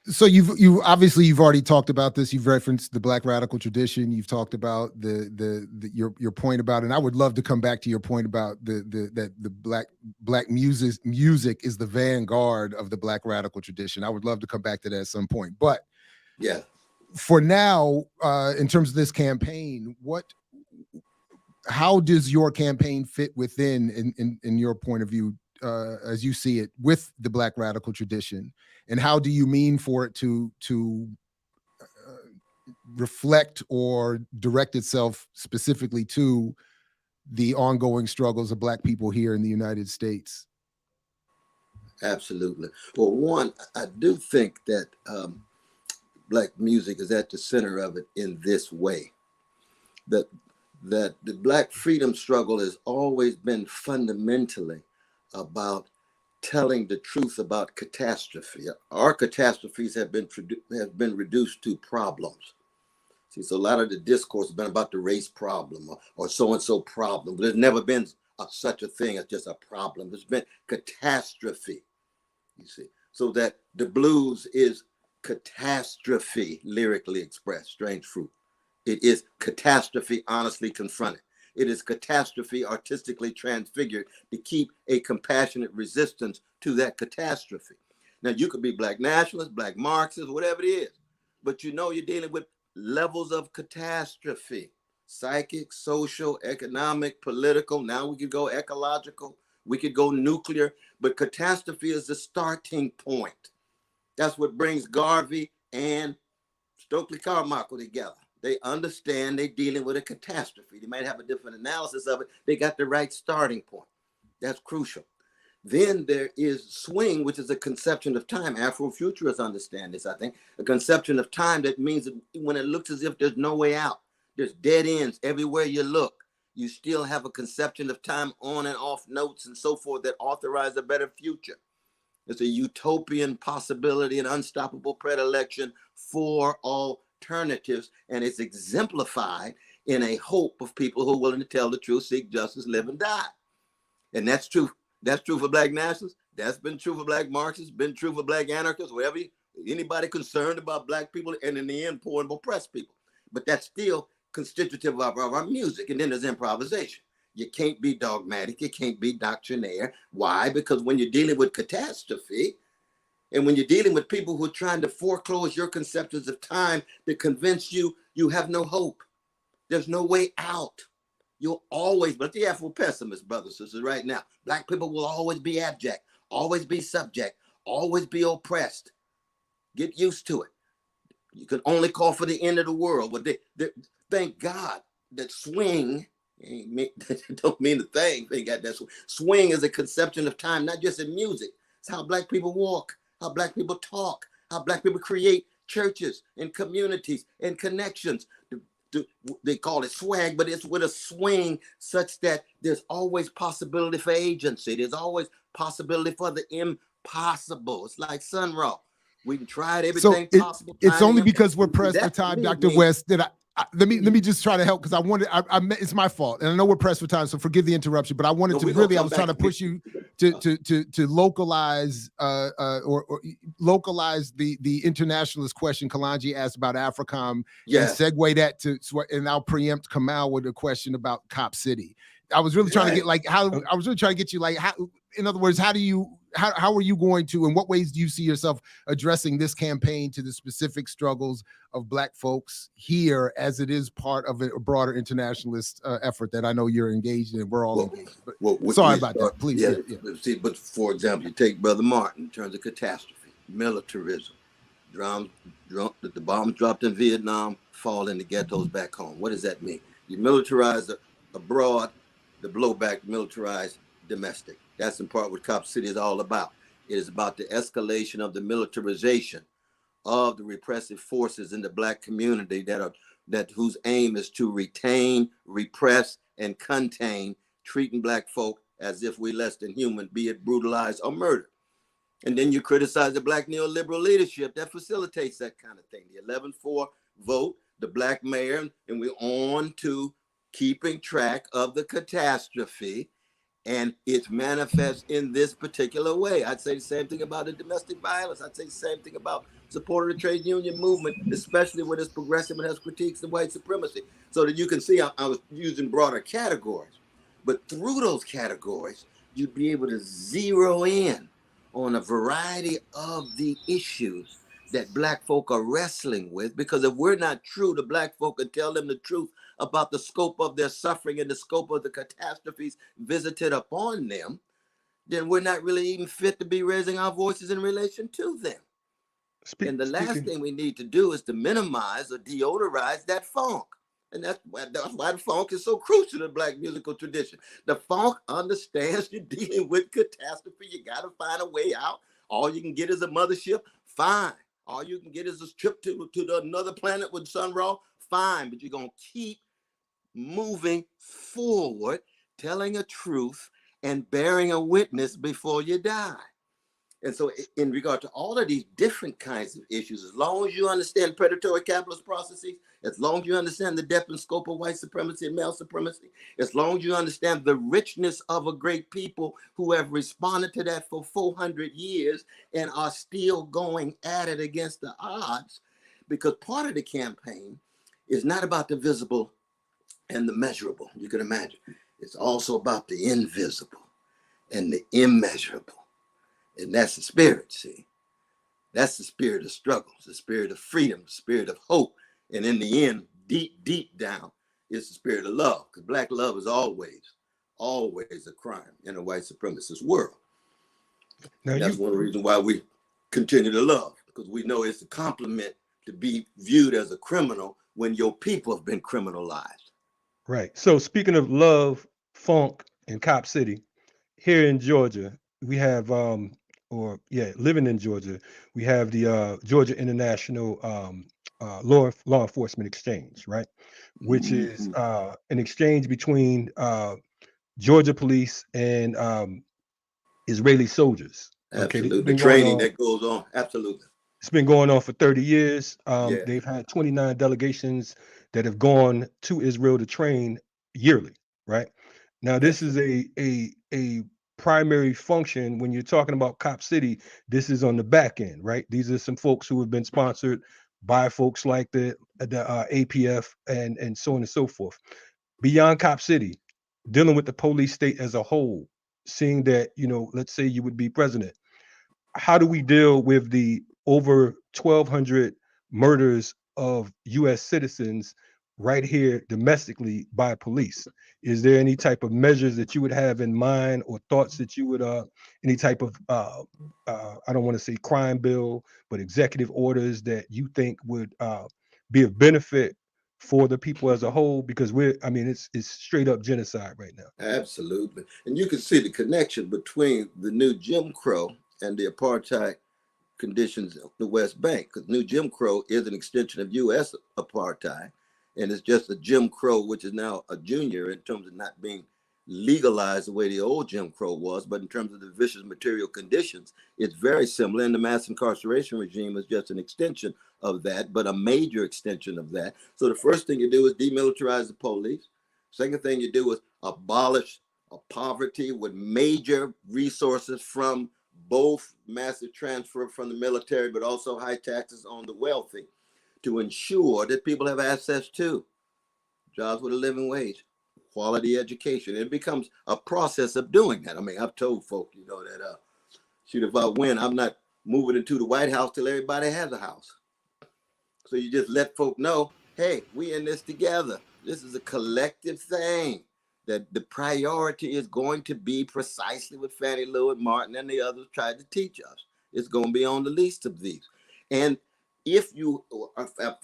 So you've obviously you've already talked about this. You've referenced the Black radical tradition. You've talked about your point about, and I would love to come back to your point about that the black music is the vanguard of the Black radical tradition. I would love to come back to that at some point. But yeah, for now, in terms of this campaign, how does your campaign fit within, in your point of view, as you see it, with the Black radical tradition? And how do you mean for it to reflect or direct itself specifically to the ongoing struggles of Black people here in the United States? Absolutely. Well, one, I do think that Black music is at the center of it in this way. That the Black freedom struggle has always been fundamentally about telling the truth about catastrophe. Our catastrophes have been reduced to problems. See, so a lot of the discourse has been about the race problem or so-and-so problem. There's never been such a thing as just a problem. There's been catastrophe, you see. So that the blues is catastrophe lyrically expressed, strange fruit. It is catastrophe honestly confronted. It is catastrophe artistically transfigured to keep a compassionate resistance to that catastrophe. Now, you could be Black nationalist, Black Marxist, whatever it is, but you know you're dealing with levels of catastrophe, psychic, social, economic, political. Now we could go ecological, we could go nuclear, but catastrophe is the starting point. That's what brings Garvey and Stokely Carmichael together. They understand they're dealing with a catastrophe. They might have a different analysis of it. They got the right starting point. That's crucial. Then there is swing, which is a conception of time. Afrofuturists understand this, I think. A conception of time that means that when it looks as if there's no way out, there's dead ends everywhere you look, you still have a conception of time on and off notes and so forth that authorize a better future. It's a utopian possibility, an unstoppable predilection for alternatives, and it's exemplified in a hope of people who are willing to tell the truth, seek justice, live and die. And that's true. That's true for Black nationalists. That's been true for Black Marxists, been true for Black anarchists, whatever, anybody concerned about Black people, and in the end, poor and oppressed people. But that's still constitutive of our music. And then there's improvisation. You can't be dogmatic. You can't be doctrinaire. Why? Because when you're dealing with catastrophe, and when you're dealing with people who are trying to foreclose your conceptions of time to convince you you have no hope, there's no way out. You'll always, but the Afro pessimist, brothers and sisters, right now, Black people will always be abject, always be subject, always be oppressed. Get used to it. You can only call for the end of the world. But thank God that swing, don't mean a thing, they got that swing. Swing is a conception of time, not just in music. It's how Black people walk, how Black people talk, how Black people create churches and communities and connections. They call it swag, but it's with a swing such that there's always possibility for agency. There's always possibility for the impossible. It's like Sun Ra. We've tried everything possible. It's only because we're pressed for time, Dr. West, that let me just try to help, because I wanted, it's my fault, and I know we're pressed for time, so forgive the interruption, but I wanted to really, I was trying to push you to localize or localize the internationalist question Kalanji asked about AFRICOM, and segue that to, and I'll preempt Kamal with a question about Cop City. I was really trying to get I was really trying to get you how, in other words, how are you going to, in what ways do you see yourself addressing this campaign to the specific struggles of Black folks here, as it is part of a broader internationalist effort that I know you're engaged in? We're all engaged. But sorry about that. Please. Yeah. See, but for example, you take Brother Martin in terms of catastrophe, militarism, the bombs dropped in Vietnam, fall in the ghettos back home. What does that mean? You militarize abroad, the blowback militarized domestic. That's in part what Cop City is all about. It is about the escalation of the militarization of the repressive forces in the Black community whose aim is to retain, repress, and contain, treating Black folk as if we're less than human, be it brutalized or murdered. And then you criticize the Black neoliberal leadership that facilitates that kind of thing. The 11-4 vote, the Black mayor, and we're on to keeping track of the catastrophe, and it's manifest in this particular way. I'd say the same thing about the domestic violence. I'd say the same thing about support of the trade union movement, especially when it's progressive and has critiques of white supremacy. So that you can see I was using broader categories, but through those categories, you'd be able to zero in on a variety of the issues that Black folk are wrestling with, because if we're not true to Black folk and tell them the truth about the scope of their suffering and the scope of the catastrophes visited upon them, then we're not really even fit to be raising our voices in relation to them. And the last thing we need to do is to minimize or deodorize that funk. And that's why the funk is so crucial to the Black musical tradition. The funk understands you're dealing with catastrophe. You got to find a way out. All you can get is a mothership, fine. All you can get is a trip to another planet with Sun Ra, fine. But you're going to keep moving forward, telling a truth and bearing a witness before you die. And so in regard to all of these different kinds of issues, as long as you understand predatory capitalist processes, as long as you understand the depth and scope of white supremacy and male supremacy, as long as you understand the richness of a great people who have responded to that for 400 years and are still going at it against the odds, because part of the campaign is not about the visible and the measurable, you can imagine. It's also about the invisible and the immeasurable. And that's the spirit, see. That's the spirit of struggle, the spirit of freedom, the spirit of hope. And in the end, deep, deep down, it's the spirit of love. Because Black love is always a crime in a white supremacist world. Now that's one reason why we continue to love, because we know it's a compliment to be viewed as a criminal when your people have been criminalized. Right. So speaking of love, funk, and Cop City, here in Georgia, we have living in Georgia, we have the Georgia International Law Enforcement Exchange, right? Which is an exchange between Georgia police and Israeli soldiers. Absolutely. The training that goes on. Absolutely. It's been going on for 30 years. They've had 29 delegations that have gone to Israel to train yearly, right? Now, this is a primary function when you're talking about Cop City. This is on the back end, right? These are some folks who have been sponsored by folks like the APF and so on and so forth. Beyond Cop City, dealing with the police state as a whole, seeing that, let's say you would be president. How do we deal with the over 1,200 murders of U.S. citizens right here domestically by police? Is there any type of measures that you would have in mind, or thoughts that you would, any type of, I don't want to say crime bill, but executive orders that you think would be of benefit for the people as a whole? Because it's straight up genocide right now. Absolutely. And you can see the connection between the new Jim Crow and the apartheid conditions of the West Bank, because new Jim Crow is an extension of U.S. apartheid, and it's just a Jim Crow, which is now a junior in terms of not being legalized the way the old Jim Crow was, but in terms of the vicious material conditions, it's very similar, and the mass incarceration regime is just an extension of that, but a major extension of that. So the first thing you do is demilitarize the police. Second thing you do is abolish poverty with major resources from both massive transfer from the military, but also high taxes on the wealthy, to ensure that people have access to jobs with a living wage, quality education. It becomes a process of doing that. I mean, I've told folk, that shoot, if I win, I'm not moving into the White House till everybody has a house. So you just let folk know, hey, we in this together. This is a collective thing. That the priority is going to be precisely what Fannie Lou and Martin and the others tried to teach us. It's going to be on the least of these. And if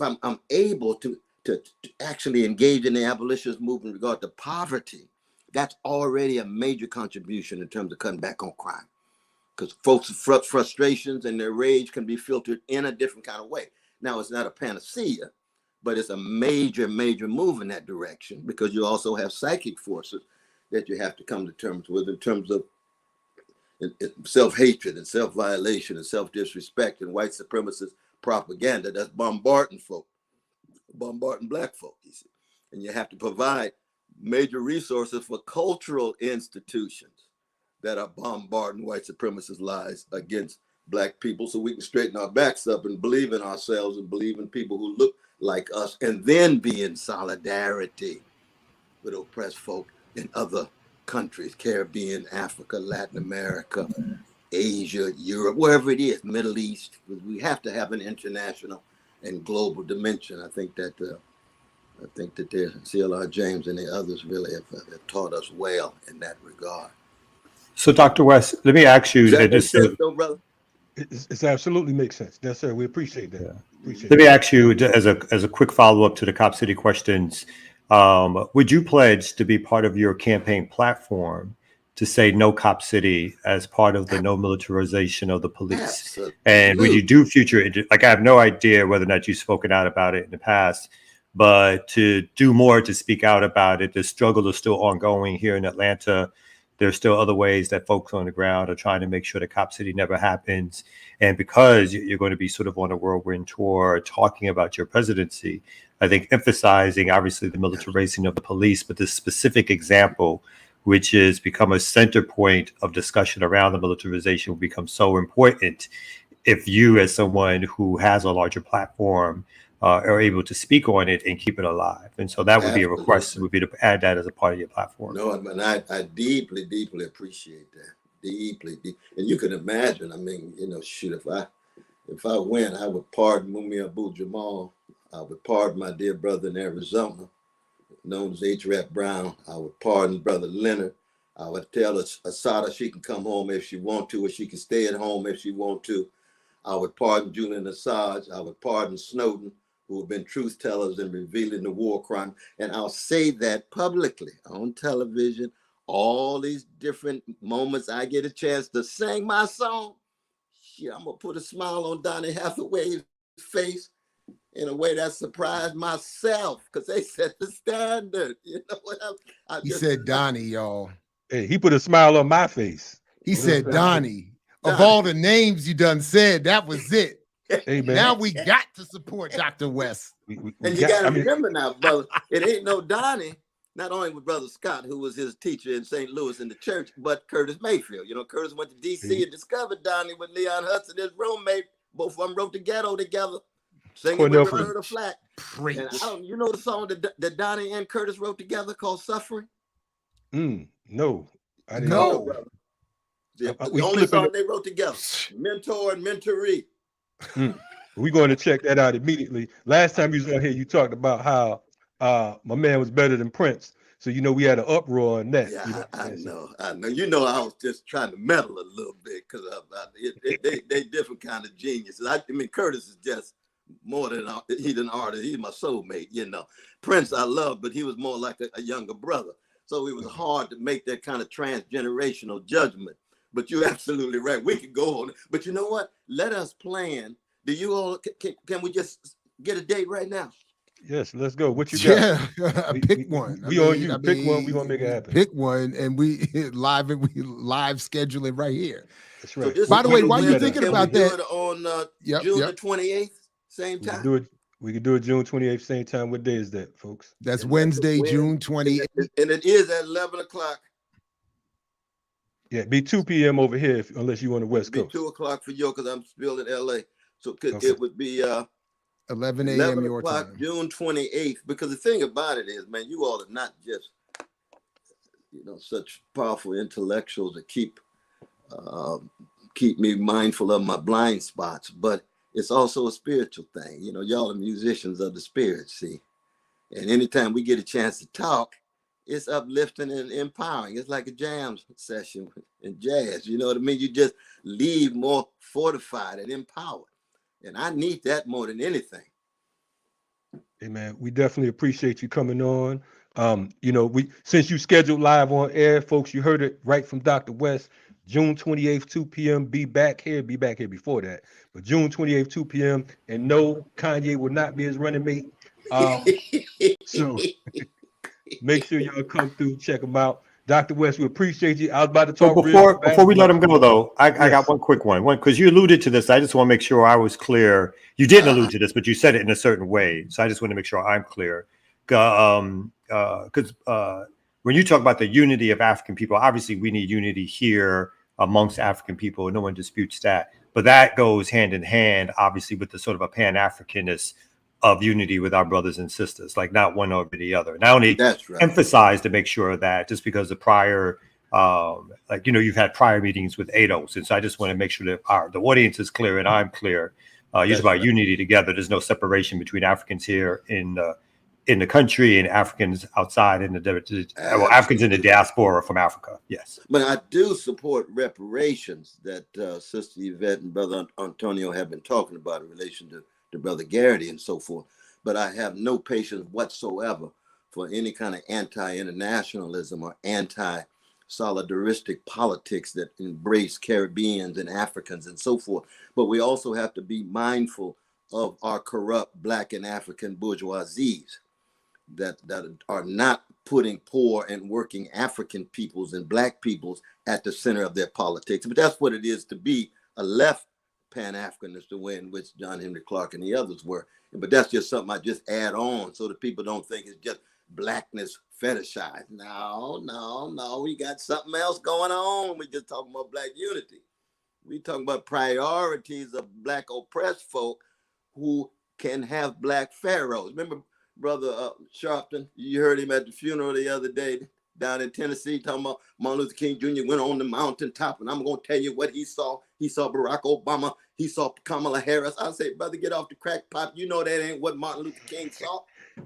I'm able to actually engage in the abolitionist movement in regard to poverty, that's already a major contribution in terms of cutting back on crime. Because folks' frustrations and their rage can be filtered in a different kind of way. Now, it's not a panacea, but it's a major, major move in that direction, because you also have psychic forces that you have to come to terms with in terms of self-hatred and self-violation and self-disrespect and white supremacist propaganda that's bombarding folk, bombarding Black folk, you see. And you have to provide major resources for cultural institutions that are bombarding white supremacist lies against Black people, so we can straighten our backs up and believe in ourselves and believe in people who look like us, and then be in solidarity with oppressed folk in other countries, Caribbean, Africa, Latin America, Asia, Europe, wherever it is, Middle East. We have to have an international and global dimension. I think that C.L.R. James and the others really have taught us well in that regard. So, Dr. West, let me ask you, Does that make sense, though, brother? It's absolutely makes sense. Yes, sir. We appreciate that. Yeah. Appreciate Let me that. ask you as a quick follow up to the Cop City questions. Would you pledge to be part of your campaign platform to say no Cop City as part of the no militarization of the police? And would you do future, like, I have no idea whether or not you've spoken out about it in the past, but to do more to speak out about it. The struggle is still ongoing here in Atlanta. There's still other ways that folks on the ground are trying to make sure that Cop City never happens. And because you're going to be sort of on a whirlwind tour talking about your presidency, I think emphasizing obviously the militarization of the police, but this specific example, which has become a center point of discussion around the militarization, will become so important if you, as someone who has a larger platform, are able to speak on it and keep it alive. And so that would be a request, would be to add that as a part of your platform. No, and I deeply, deeply appreciate that. Deeply. And you can imagine, I mean, you know, shoot, if I win, I would pardon Mumia Abu Jamal. I would pardon my dear brother in Arizona, known as H. Rap Brown. I would pardon Brother Leonard. I would tell Asada she can come home if she want to, or she can stay at home if she want to. I would pardon Julian Assange. I would pardon Snowden, who have been truth tellers and revealing the war crime. And I'll say that publicly on television, all these different moments I get a chance to sing my song. Shit, I'm gonna put a smile on Donny Hathaway's face in a way that surprised myself, because they set the standard. You know what He said Donnie, y'all. Hey, he put a smile on my face. He said Donnie. Of all the names you done said, that was it. Hey, man. Now we got to support Dr. West. And you got to remember now, brother, it ain't no Donnie, not only with Brother Scott, who was his teacher in St. Louis in the church, but Curtis Mayfield. You know, Curtis went to D.C. and discovered Donnie with Leon Hudson, his roommate. Both of them wrote the Ghetto together, singing Cornel with Roberta Flack. And you know the song that Donnie and Curtis wrote together called Suffering? No, I didn't know. The only song they wrote together, Mentor and Mentoree. We're going to check that out immediately. Last time you was on here, you talked about how my man was better than Prince. So, you know, we had an uproar on that. Yeah, I know. You know, I was just trying to meddle a little bit because they different kind of geniuses. I mean, Curtis is just more than he's an artist. He's my soulmate, you know. Prince I love, but he was more like a younger brother. So it was hard to make that kind of transgenerational judgment. But you're absolutely right. We could go on. But you know what? Let us plan. Do you all, can we just get a date right now? Yes, let's go. What you got? Yeah, pick one. We on you. Pick one. We're going to make it happen. Pick one, and we live schedule it right here. That's right. So by the way, while you're thinking about that, do it on June the 28th, same time? We can do it June 28th, same time. What day is that, folks? That's Wednesday, June 28th. And it is at 11 o'clock. Yeah, it'd be 2 p.m. over here, unless you on the West Coast. 2 o'clock for you, because I'm still in LA. So it would be 11 a.m. your o'clock, time. June 28th. Because the thing about it is, man, you all are not just, you know, such powerful intellectuals that keep me mindful of my blind spots, but it's also a spiritual thing. You know, y'all are musicians of the spirit, see. And anytime we get a chance to talk, it's uplifting and empowering. It's like a jam session in jazz. You know what I mean? You just leave more fortified and empowered. And I need that more than anything. Hey, man, we definitely appreciate you coming on. You know, since you scheduled live on air, folks, you heard it right from Dr. West. June 28th, 2 p.m. Be back here before that. But June 28th, 2 p.m. And no, Kanye will not be his running mate. So make sure y'all come through, check him out. Dr. West, we appreciate you. I was about to talk before we let him go, though, I got one quick one because you alluded to this. I just want to make sure I was clear. You didn't allude to this, but you said it in a certain way. So I just want to make sure I'm clear. Because when you talk about the unity of African people, obviously we need unity here amongst African people. No one disputes that. But that goes hand in hand, obviously, with the sort of a Pan-Africanist of unity with our brothers and sisters, like not one over the other. And I only emphasize to make sure that just because the prior, like, you know, you've had prior meetings with ADOS. And so I just want to make sure that the audience is clear and I'm clear. It's about unity together. There's no separation between Africans here in in the country and Africans outside in Africans in the diaspora from Africa. Yes. But I do support reparations that Sister Yvette and Brother Antonio have been talking about in relation to Brother Garrity and so forth. But I have no patience whatsoever for any kind of anti-internationalism or anti-solidaristic politics that embrace Caribbeans and Africans and so forth. But we also have to be mindful of our corrupt Black and African bourgeoisies that are not putting poor and working African peoples and Black peoples at the center of their politics. But that's what it is to be a left Pan-Africanist, the way in which John Henry Clark and the others were. But that's just something I just add on so that people don't think it's just Blackness fetishized. No, we got something else going on. We just talking about Black unity. We talking about priorities of Black oppressed folk who can have Black pharaohs. Remember Brother Sharpton, you heard him at the funeral the other day down in Tennessee talking about Martin Luther King Jr. went on the mountaintop, and I'm going to tell you what he saw. He saw Barack Obama. He saw Kamala Harris. I say, brother, get off the crack pipe. You know that ain't what Martin Luther King saw.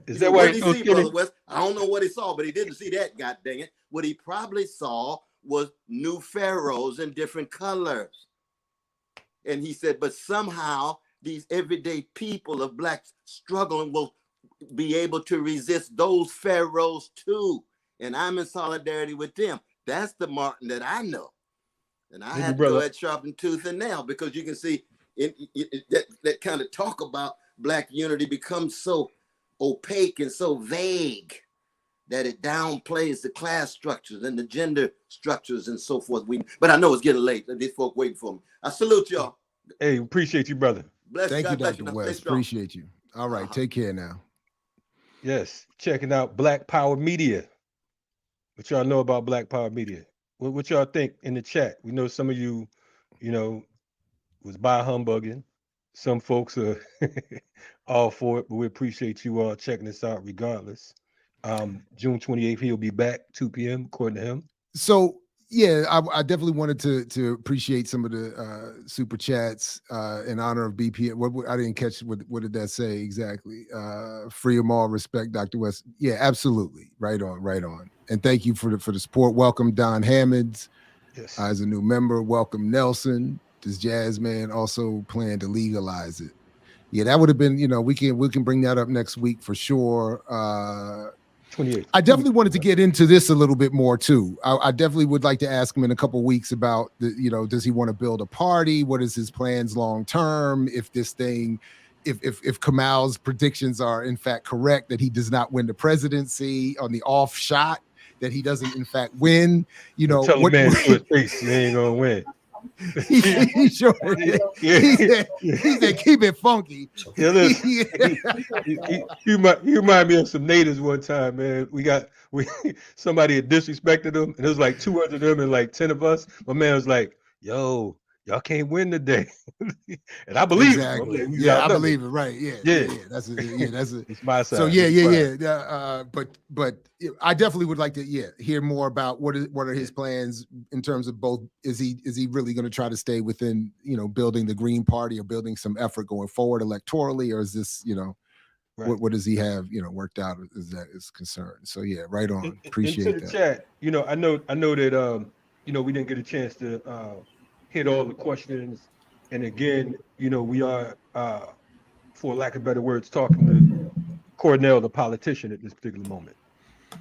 Is that what he see, Brother West? I don't know what he saw, but he didn't see that, god dang it. What he probably saw was new pharaohs in different colors. And he said, but somehow these everyday people of Black struggling will be able to resist those pharaohs too. And I'm in solidarity with them. That's the Martin that I know. And I have to go at sharpened tooth and nail, because you can see that kind of talk about Black unity becomes so opaque and so vague that it downplays the class structures and the gender structures and so forth. But I know it's getting late. These folk waiting for me. I salute y'all. Hey, appreciate you, brother. Thank you, Dr. West. Appreciate you. All right, take care now. Yes, checking out Black Power Media. What y'all know about Black Power Media? What y'all think in the chat? We know some of you, was by humbugging. Some folks are all for it, but we appreciate you all checking us out regardless. June 28th, he'll be back, 2 p.m., according to him. So, yeah, I definitely wanted to appreciate some of the super chats in honor of BPM. I didn't catch what did that say exactly? Free them all, respect, Dr. West. Yeah, absolutely. Right on. And thank you for the support. Welcome Don Hammonds as a new member. Welcome Nelson. This jazz man also plan to legalize it. Yeah, that would have been, we can bring that up next week for sure. 28. I definitely wanted to get into this a little bit more too. I definitely would like to ask him in a couple of weeks about does he want to build a party? What is his plans long term? If this thing, if Kamal's predictions are in fact correct, that he does not win the presidency on the off shot, that he doesn't in fact win. Tell the man to his face, he ain't gonna win. He sure did. He said keep it funky. Yeah, you remind me of some natives one time, man. Somebody had disrespected them, and it was like 200 of them and like 10 of us. My man was like, yo, y'all can't win today. And I believe exactly. it. I believe it. Right. Yeah. That's it's my side. So yeah. But I definitely would like to hear more about what are his plans in terms of both. Is he really going to try to stay within building the Green Party or building some effort going forward electorally, or is this what does he have worked out as that is concerned? So yeah, right on. Appreciate that. Chat, I know that we didn't get a chance to hit all the questions, and again, we are, for lack of better words, talking to Cornel, the politician, at this particular moment.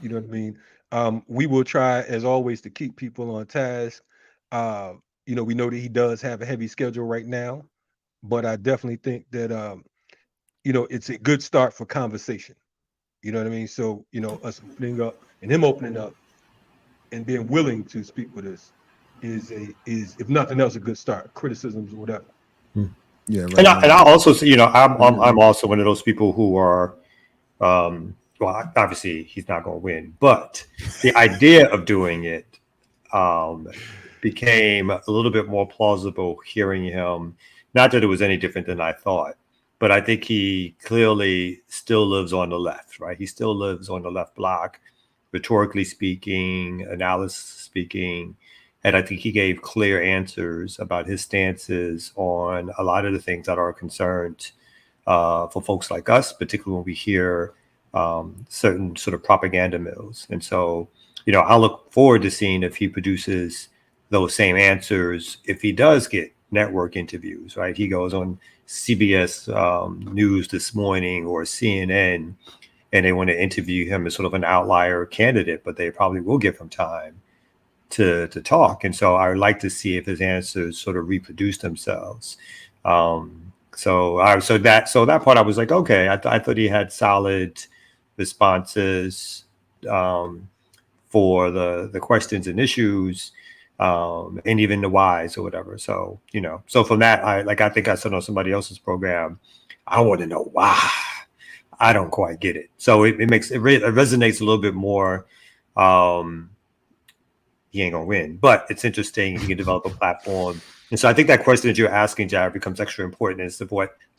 You know what I mean? We will try, as always, to keep people on task. We know that he does have a heavy schedule right now, but I definitely think that it's a good start for conversation. You know what I mean? So us opening up and him opening up and being willing to speak with us is if nothing else a good start. Criticisms or whatever. Yeah, right. And I also say, I'm also one of those people who are, well, obviously he's not going to win, but the idea of doing it became a little bit more plausible hearing him. Not that it was any different than I thought, but I think he clearly still lives on the left, right? He still lives on the left block, rhetorically speaking, analysis speaking. And I think he gave clear answers about his stances on a lot of the things that are a concern for folks like us, particularly when we hear certain sort of propaganda mills. And so, I look forward to seeing if he produces those same answers, if he does get network interviews, right? He goes on CBS News this morning or CNN, and they want to interview him as sort of an outlier candidate, but they probably will give him time to talk. And so I would like to see if his answers sort of reproduce themselves. So that part I was like, okay, I thought he had solid responses for the questions and issues, and even the whys or whatever. So so from that, I think I said on somebody else's program, I want to know why. I don't quite get it. So it resonates a little bit more. He ain't gonna win, but it's interesting. He can develop a platform, and so I think that question that you're asking, Jared, becomes extra important. Is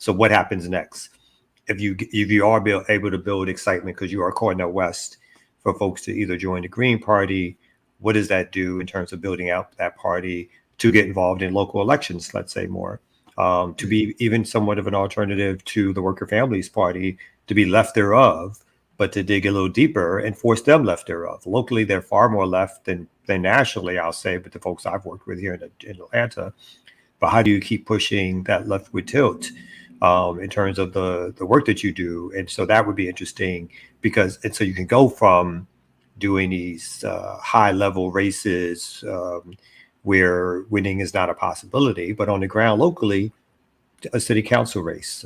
what happens next? If you are able to build excitement because you are Cornel West for folks to either join the Green Party, what does that do in terms of building out that party to get involved in local elections? Let's say more to be even somewhat of an alternative to the Worker Families Party, to be left thereof, but to dig a little deeper and force them left thereof. Locally, they're far more left than nationally, I'll say, but the folks I've worked with here in Atlanta. But how do you keep pushing that leftward tilt in terms of the work that you do? And so that would be interesting and so you can go from doing these high level races where winning is not a possibility, but on the ground locally, a city council race,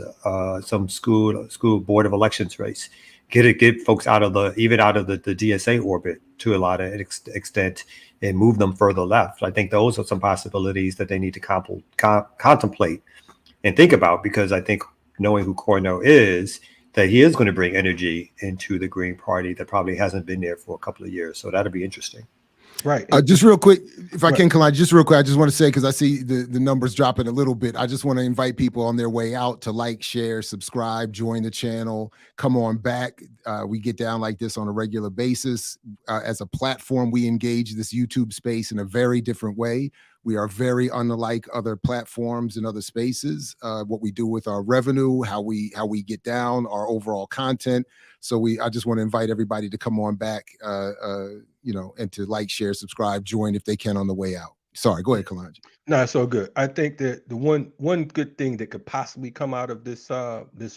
some school board of elections race, get folks out of the DSA orbit to a lot of extent and move them further left. I think those are some possibilities that they need to contemplate and think about, because I think knowing who Cornel is, that he is going to bring energy into the Green Party that probably hasn't been there for a couple of years. So that'll be interesting. Right. Just real quick, if I can, Kalani, just real quick, I just want to say, because I see the numbers dropping a little bit, I just want to invite people on their way out to like, share, subscribe, join the channel, come on back. We get down like this on a regular basis. As a platform, we engage this YouTube space in a very different way. We are very unlike other platforms and other spaces. What we do with our revenue, how we get down, our overall content. So I just want to invite everybody to come on back, and to like, share, subscribe, join if they can on the way out. Sorry, go ahead, Kalani. No, it's all good. I think that the one good thing that could possibly come out of this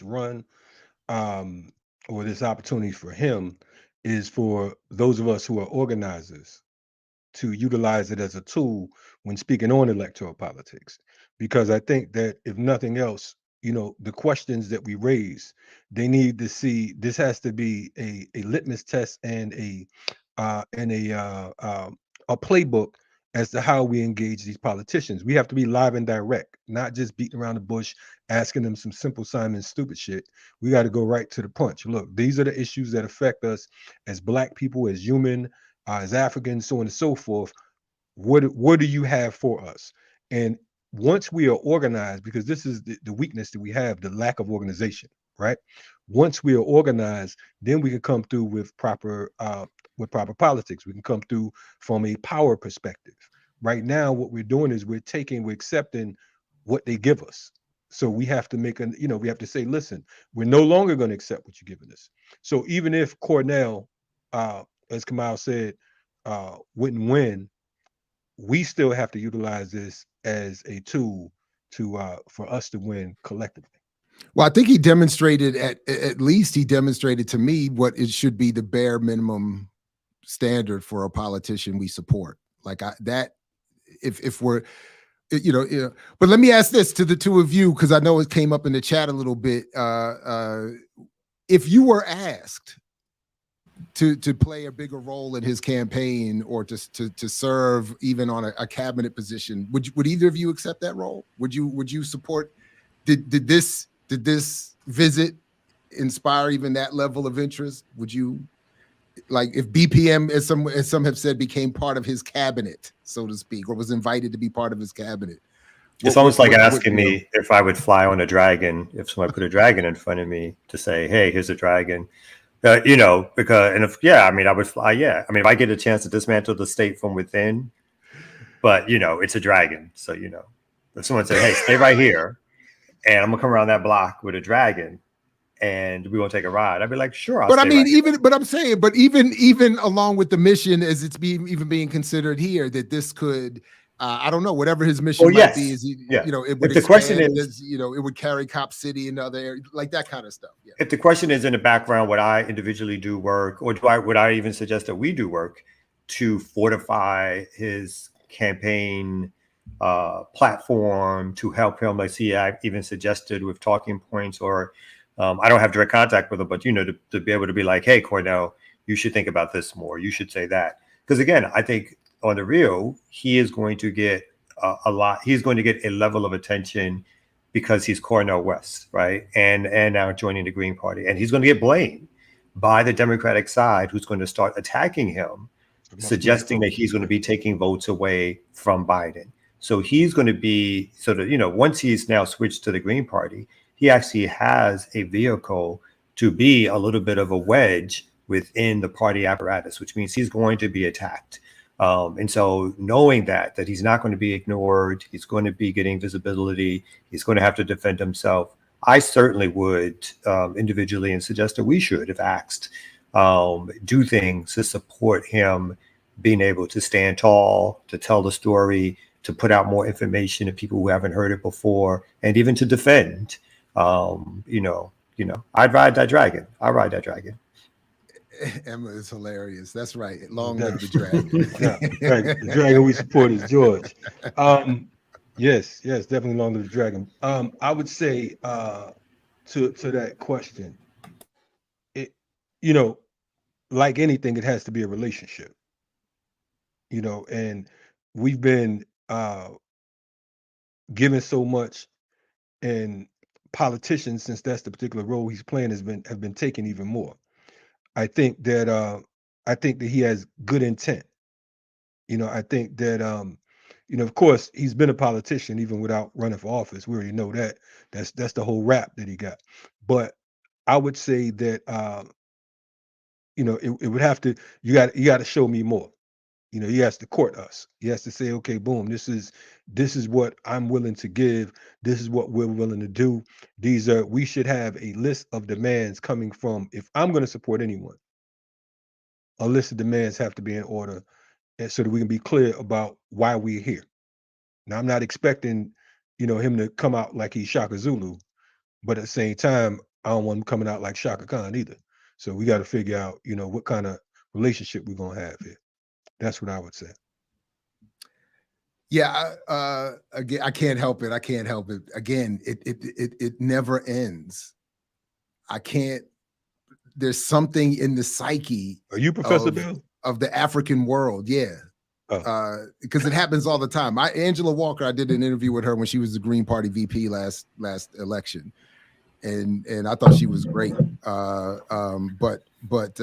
run, or this opportunity for him, is for those of us who are organizers to utilize it as a tool when speaking on electoral politics. Because I think that if nothing else, the questions that we raise, they need to see this has to be a litmus test and a playbook as to how we engage these politicians. We have to be live and direct, not just beating around the bush, asking them some simple Simon stupid shit. We got to go right to the punch. Look, these are the issues that affect us as Black people, as human, as Africans, so on and so forth. What do you have for us? And once we are organized, because this is the weakness that we have, the lack of organization, right? Once we are organized, then we can come through with proper politics. We can come through from a power perspective. Right now, what we're doing is we're accepting what they give us. So we have to we have to say, listen, we're no longer going to accept what you're giving us. So even if Cornel, as Kamal said, wouldn't win, we still have to utilize this as a tool for us to win collectively. Well, I think he demonstrated at least he demonstrated to me what it should be the bare minimum standard for a politician we support. Like if we're, but let me ask this to the two of you, because I know it came up in the chat a little bit. If you were asked to play a bigger role in his campaign, or to serve even on a cabinet position, would either of you accept that role? Would you support? Did this visit inspire even that level of interest? Would you, like, if BPM, as some have said, became part of his cabinet, so to speak, or was invited to be part of his cabinet? It's almost like asking me if I would fly on a dragon, if somebody put a dragon in front of me, to say, hey, here's a dragon. I would fly. Yeah. I mean, if I get a chance to dismantle the state from within, but it's a dragon. So, if someone said, hey, stay right here, and I'm gonna come around that block with a dragon, and we want to take a ride, I'd be like, sure, I'll But I stay mean, right here. even along with the mission as it's being considered here, that this could, I don't know, whatever his mission Well, might be, yes. is Yeah. it would If the question expand, is, it would carry Cop City and other areas, like that kind of stuff. Yeah. if the question is in the background, would I individually do work, or would I even suggest that we do work to fortify his campaign platform to help him? Like, see, I even suggested with talking points, or I don't have direct contact with him, but to be able to be like, hey, Cornel, you should think about this more. You should say that, because again, I think on the real, he is going to get a lot. He's going to get a level of attention because he's Cornel West, right? And now joining the Green Party. And he's going to get blamed by the Democratic side, who's going to start attacking him, suggesting that he's going to be taking votes away from Biden. So he's going to be once he's now switched to the Green Party, he actually has a vehicle to be a little bit of a wedge within the party apparatus, which means he's going to be attacked. And so knowing that he's not going to be ignored, he's going to be getting visibility, he's going to have to defend himself. I certainly would individually, and suggest that we should, if asked, do things to support him being able to stand tall, to tell the story, to put out more information to people who haven't heard it before, and even to defend. I'd ride that dragon. I ride that dragon. Emma is hilarious. That's right. Long live the dragon. The dragon we support is George. Yes, definitely long live the dragon. I would say to that question, like anything, it has to be a relationship. And we've been given so much, and politicians, since that's the particular role he's playing, have been taken even more. I think that he has good intent. I think that of course, he's been a politician even without running for office. We already know that. That's the whole rap that he got. But I would say that it would have to, you got to show me more. He has to court us. He has to say, okay, boom, this is what I'm willing to give. This is what we're willing to do. We should have a list of demands coming from, if I'm going to support anyone, a list of demands have to be in order, and so that we can be clear about why we're here. Now, I'm not expecting, him to come out like he's Shaka Zulu, but at the same time, I don't want him coming out like Shaka Khan either. So we got to figure out, what kind of relationship we're going to have here. That's what I would say. Yeah. Again, I can't help it. Again, it never ends. There's something in the psyche. Are you Professor Bill? Of the African world. Yeah. Because it happens all the time. Angela Walker, I did an interview with her when she was the Green Party VP last election. And I thought she was great. But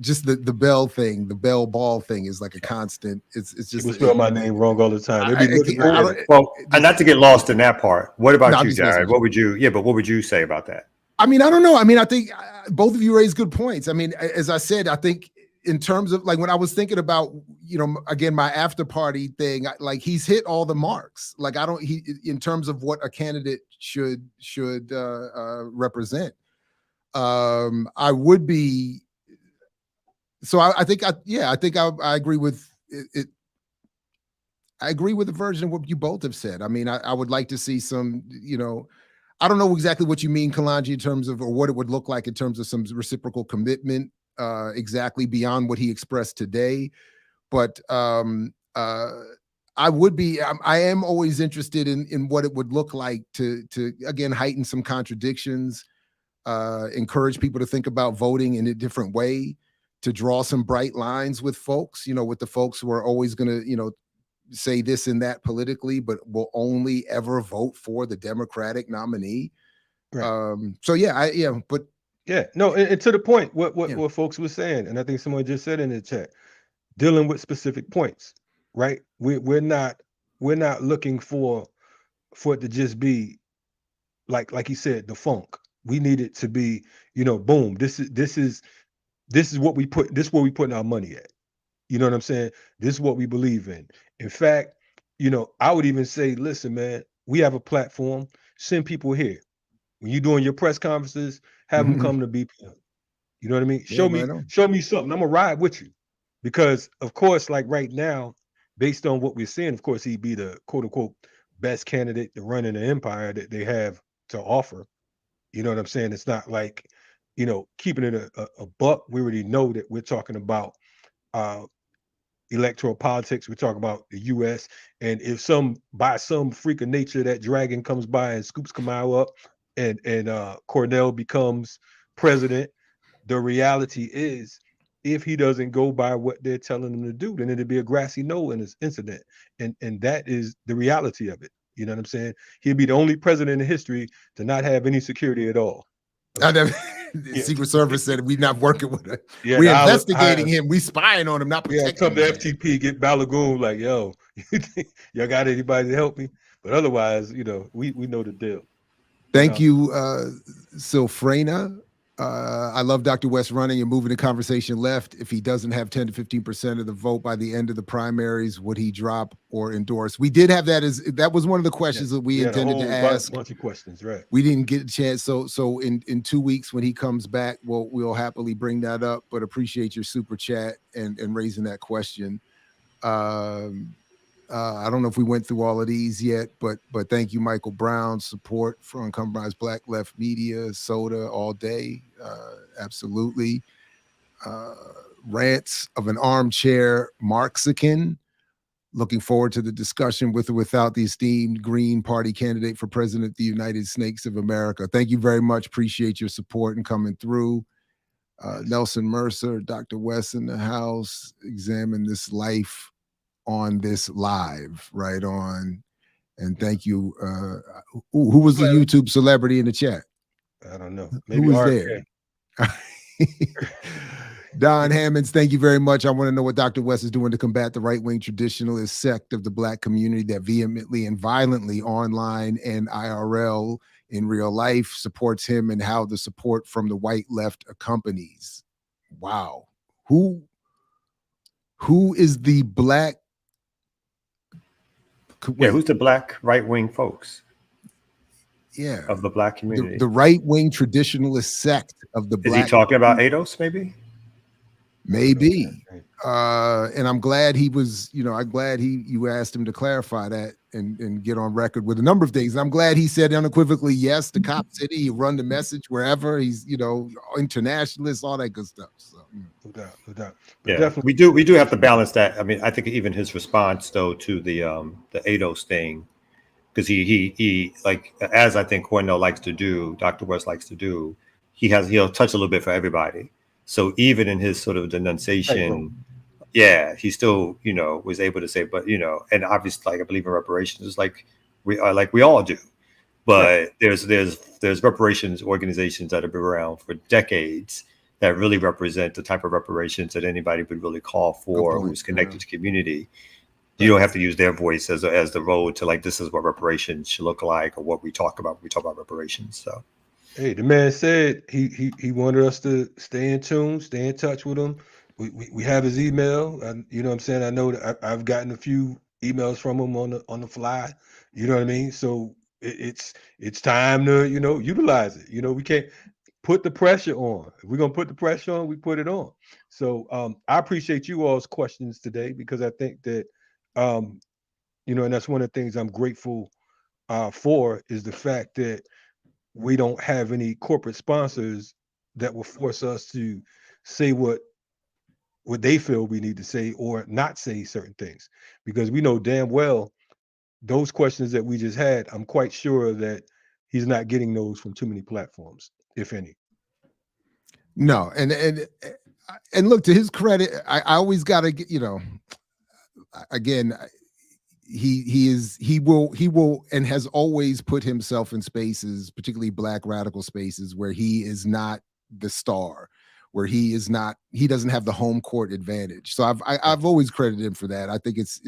just the Bell thing, the Bell Ball thing is like a constant. It's just you spell my name wrong all the time. And not to get lost in that part. What about you, Jared? What would you say about that? I mean, I don't know. I mean, I think both of you raised good points. I mean, as I said, I think in terms of like when I was thinking about, again, my after party thing, like he's hit all the marks. Like in terms of what a candidate should represent. I would be. So I think I agree with it. I agree with the version of what you both have said. I mean, I would like to see some, I don't know exactly what you mean, Kalonji, in terms of, or what it would look like in terms of some reciprocal commitment, exactly beyond what he expressed today. But I am always interested in what it would look like to again, heighten some contradictions, encourage people to think about voting in a different way, to draw some bright lines with folks, with the folks who are always going to, say this and that politically, but will only ever vote for the Democratic nominee. Right. And to the point, what folks were saying, and I think someone just said in the chat, dealing with specific points, right? We're not looking for it to just be like he said, the funk. We need it to be, boom. This is what we put. This is where we putting our money at. You know what I'm saying? This is what we believe in. In fact, I would even say, listen, man, we have a platform. Send people here. When you're doing your press conferences, have them come to BPM. You know what I mean? Yeah, right on. Show me something. I'm gonna ride with you, because of course, like right now, based on what we're seeing, of course, he'd be the quote unquote best candidate to run in the empire that they have to offer. You know what I'm saying? It's not like, keeping it a buck. We already know that we're talking about uh electoral politics. We talk about the U.S. And if by some freak of nature that dragon comes by and scoops Kamau up, and Cornel becomes president, the reality is, if he doesn't go by what they're telling him to do, then it'd be a grassy knoll in this incident, and that is the reality of it. You know what I'm saying? He'd be the only president in history to not have any security at all. I never, the Yeah. Secret Service said we're not working with him. Yeah, We're the investigating him. We spying on him, not Yeah, protecting come to him. FTP, get Balagoon, like, yo, y'all got anybody to help me? But otherwise, we know the deal. Thank you, Silfrena. I love Dr. West running and moving the conversation left. If he doesn't have 10 to 15% of the vote by the end of the primaries, would he drop or endorse? We did have that was one of the questions that we intended to ask. Bunch of questions, right? We didn't get a chance. So in 2 weeks when he comes back, we'll happily bring that up, but appreciate your super chat and raising that question. I don't know if we went through all of these yet, but thank you, Michael Brown. Support for Uncompromised Black Left Media, soda all day. Absolutely. Rants of an armchair Marxican. Looking forward to the discussion with or without the esteemed Green Party candidate for president of the United Snakes of America. Thank you very much. Appreciate your support and coming through. Nelson Mercer, Dr. West in the house. Examine this life on this live, right on. And thank you. Who was the YouTube celebrity in the chat? I don't know. Maybe who was RK. there? Don Hammonds, thank you very much. I want to know what Dr. West is doing to combat the right-wing traditionalist sect of the Black community that vehemently and violently online and IRL in real life supports him, and how the support from the white left accompanies. Wow. Who is the Black? Yeah, who's the Black right-wing folks? Yeah, of the Black community. The right-wing traditionalist sect of the Black. Is he talking about ADOS, maybe? Maybe. And I'm glad he was, I'm glad you asked him to clarify that and get on record with a number of things. And I'm glad he said unequivocally, yes, the Cop City, he run the message wherever. He's, internationalist, all that good stuff. So no doubt. But yeah, we do have to balance that. I mean, I think even his response though to the ADOS thing, because he like, as I think Cornel likes to do, Dr. West likes to do, he'll touch a little bit for everybody. So even in his sort of denunciation, he still, was able to say, but, and obviously, like, I believe in reparations, it's like we all do. But there's reparations organizations that have been around for decades that really represent the type of reparations that anybody would really call for, who's connected to community. You don't have to use their voice as the road to, like, this is what reparations should look like, or what we talk about when we talk about reparations. So. Hey, the man said he wanted us to stay in tune, stay in touch with him. We have his email. You know what I'm saying? I know that I've gotten a few emails from him on the fly. You know what I mean? So it's time to, utilize it. We can't put the pressure on. If we're going to put the pressure on, we put it on. So I appreciate you all's questions today, because I think that, and that's one of the things I'm grateful for, is the fact that we don't have any corporate sponsors that will force us to say what they feel we need to say, or not say certain things, because we know damn well those questions that we just had, I'm quite sure that he's not getting those from too many platforms, if any. No, and look, to his credit, I always got to get, again, he will and has always put himself in spaces, particularly Black radical spaces, where he is not the star, where he doesn't have the home court advantage. So I've always credited him for that. I think it's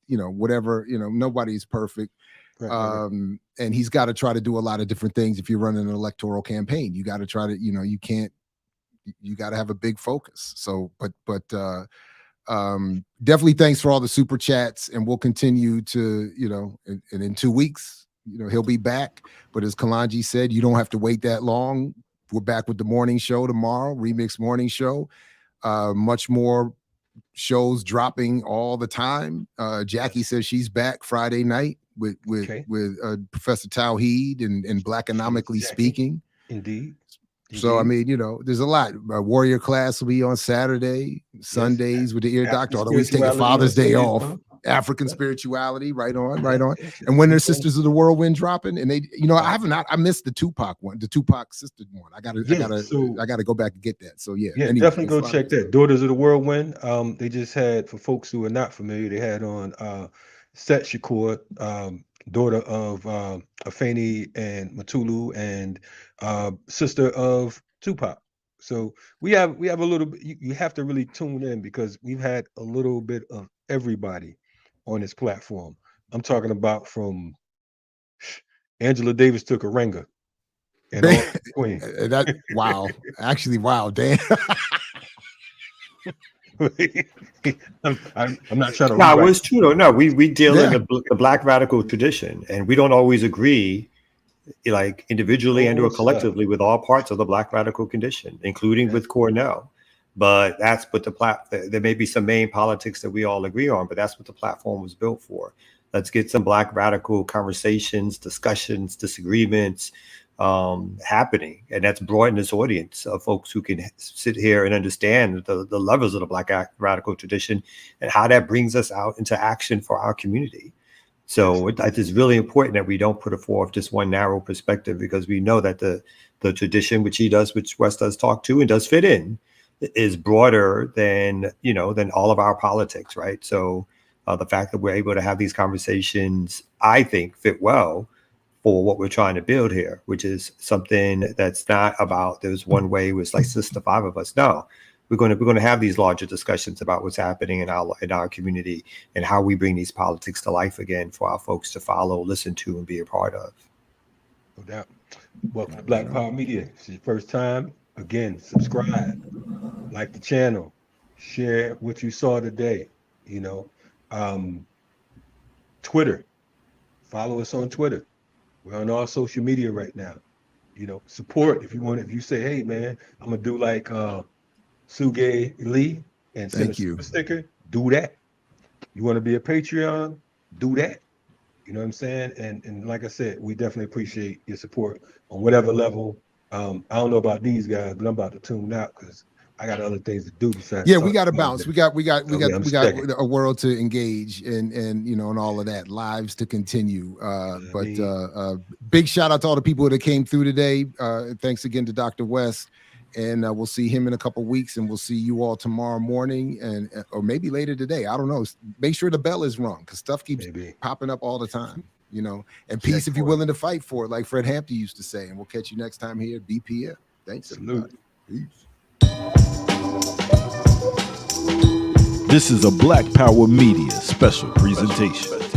whatever, nobody's perfect. And he's got to try to do a lot of different things. If you're running an electoral campaign, you got to try to, you got to have a big focus. So, but definitely thanks for all the super chats, and we'll continue to, and in 2 weeks, he'll be back. But as Kalanji said, you don't have to wait that long we're back with the morning show tomorrow, Remix Morning Show. Much more shows dropping all the time. Jackie says she's back Friday night with Professor Tauheed and Blackonomically Speaking. Indeed. So I mean, there's a lot. Warrior Class will be on Saturday, Sundays with the Ear Doctor. Although he's taking Father's Day off. African Spirituality, right on. And when there's Sisters of the Whirlwind dropping, and they, I missed the Tupac one, the Tupac sister one. I gotta go back and get that. So anyway, definitely go check that. Daughters of the Whirlwind. They just had, for folks who are not familiar, they had on Set Shakur, daughter of Afeni and Matulu, and sister of Tupac. So we have a little bit. You have to really tune in because we've had a little bit of everybody on this platform. I'm talking about from Angela Davis to Karenga and all Queen. That wow, actually wow, Dan. I'm not trying to. No, it's true though. No, we deal in the Black radical tradition, and we don't always agree, like individually and or collectively, with all parts of the Black radical condition, including with Cornel. But that's what there may be some main politics that we all agree on, but that's what the platform was built for. Let's get some Black radical conversations, discussions, disagreements happening. And that's broaden this audience of folks who can sit here and understand the levels of the Black radical tradition and how that brings us out into action for our community. So it's really important that we don't put forth just one narrow perspective, because we know that the tradition, which West does talk to and does fit in, is broader than all of our politics, right? So the fact that we're able to have these conversations, I think, fit well for what we're trying to build here, which is something that's not about there's one way with like just the five of us. No, we're going to have these larger discussions about what's happening in our community and how we bring these politics to life again for our folks to follow, listen to, and be a part of. No doubt. Welcome to Black Power Media. If it's your first time, again, subscribe, like the channel, share what you saw today. Twitter, follow us on Twitter. We're on all social media right now. Support if you want. If you say, hey man, I'm gonna do like Suge Lee and send a super sticker, do that. You want to be a Patreon, do that. You know what I'm saying? And like I said, we definitely appreciate your support on whatever level. I don't know about these guys, but I'm about to tune out because I got other things to do besides. Yeah, we got to bounce. We got a world to engage and all of that, lives to continue. Big shout out to all the people that came through today. Thanks again to Dr. West, and we'll see him in a couple weeks, and we'll see you all tomorrow morning, or maybe later today. I don't know. Make sure the bell is rung because stuff keeps popping up all the time. And peace if you're willing to fight for it, like Fred Hampton used to say. And we'll catch you next time here at BPM. Thanks, everybody. Peace. This is a Black Power Media special presentation.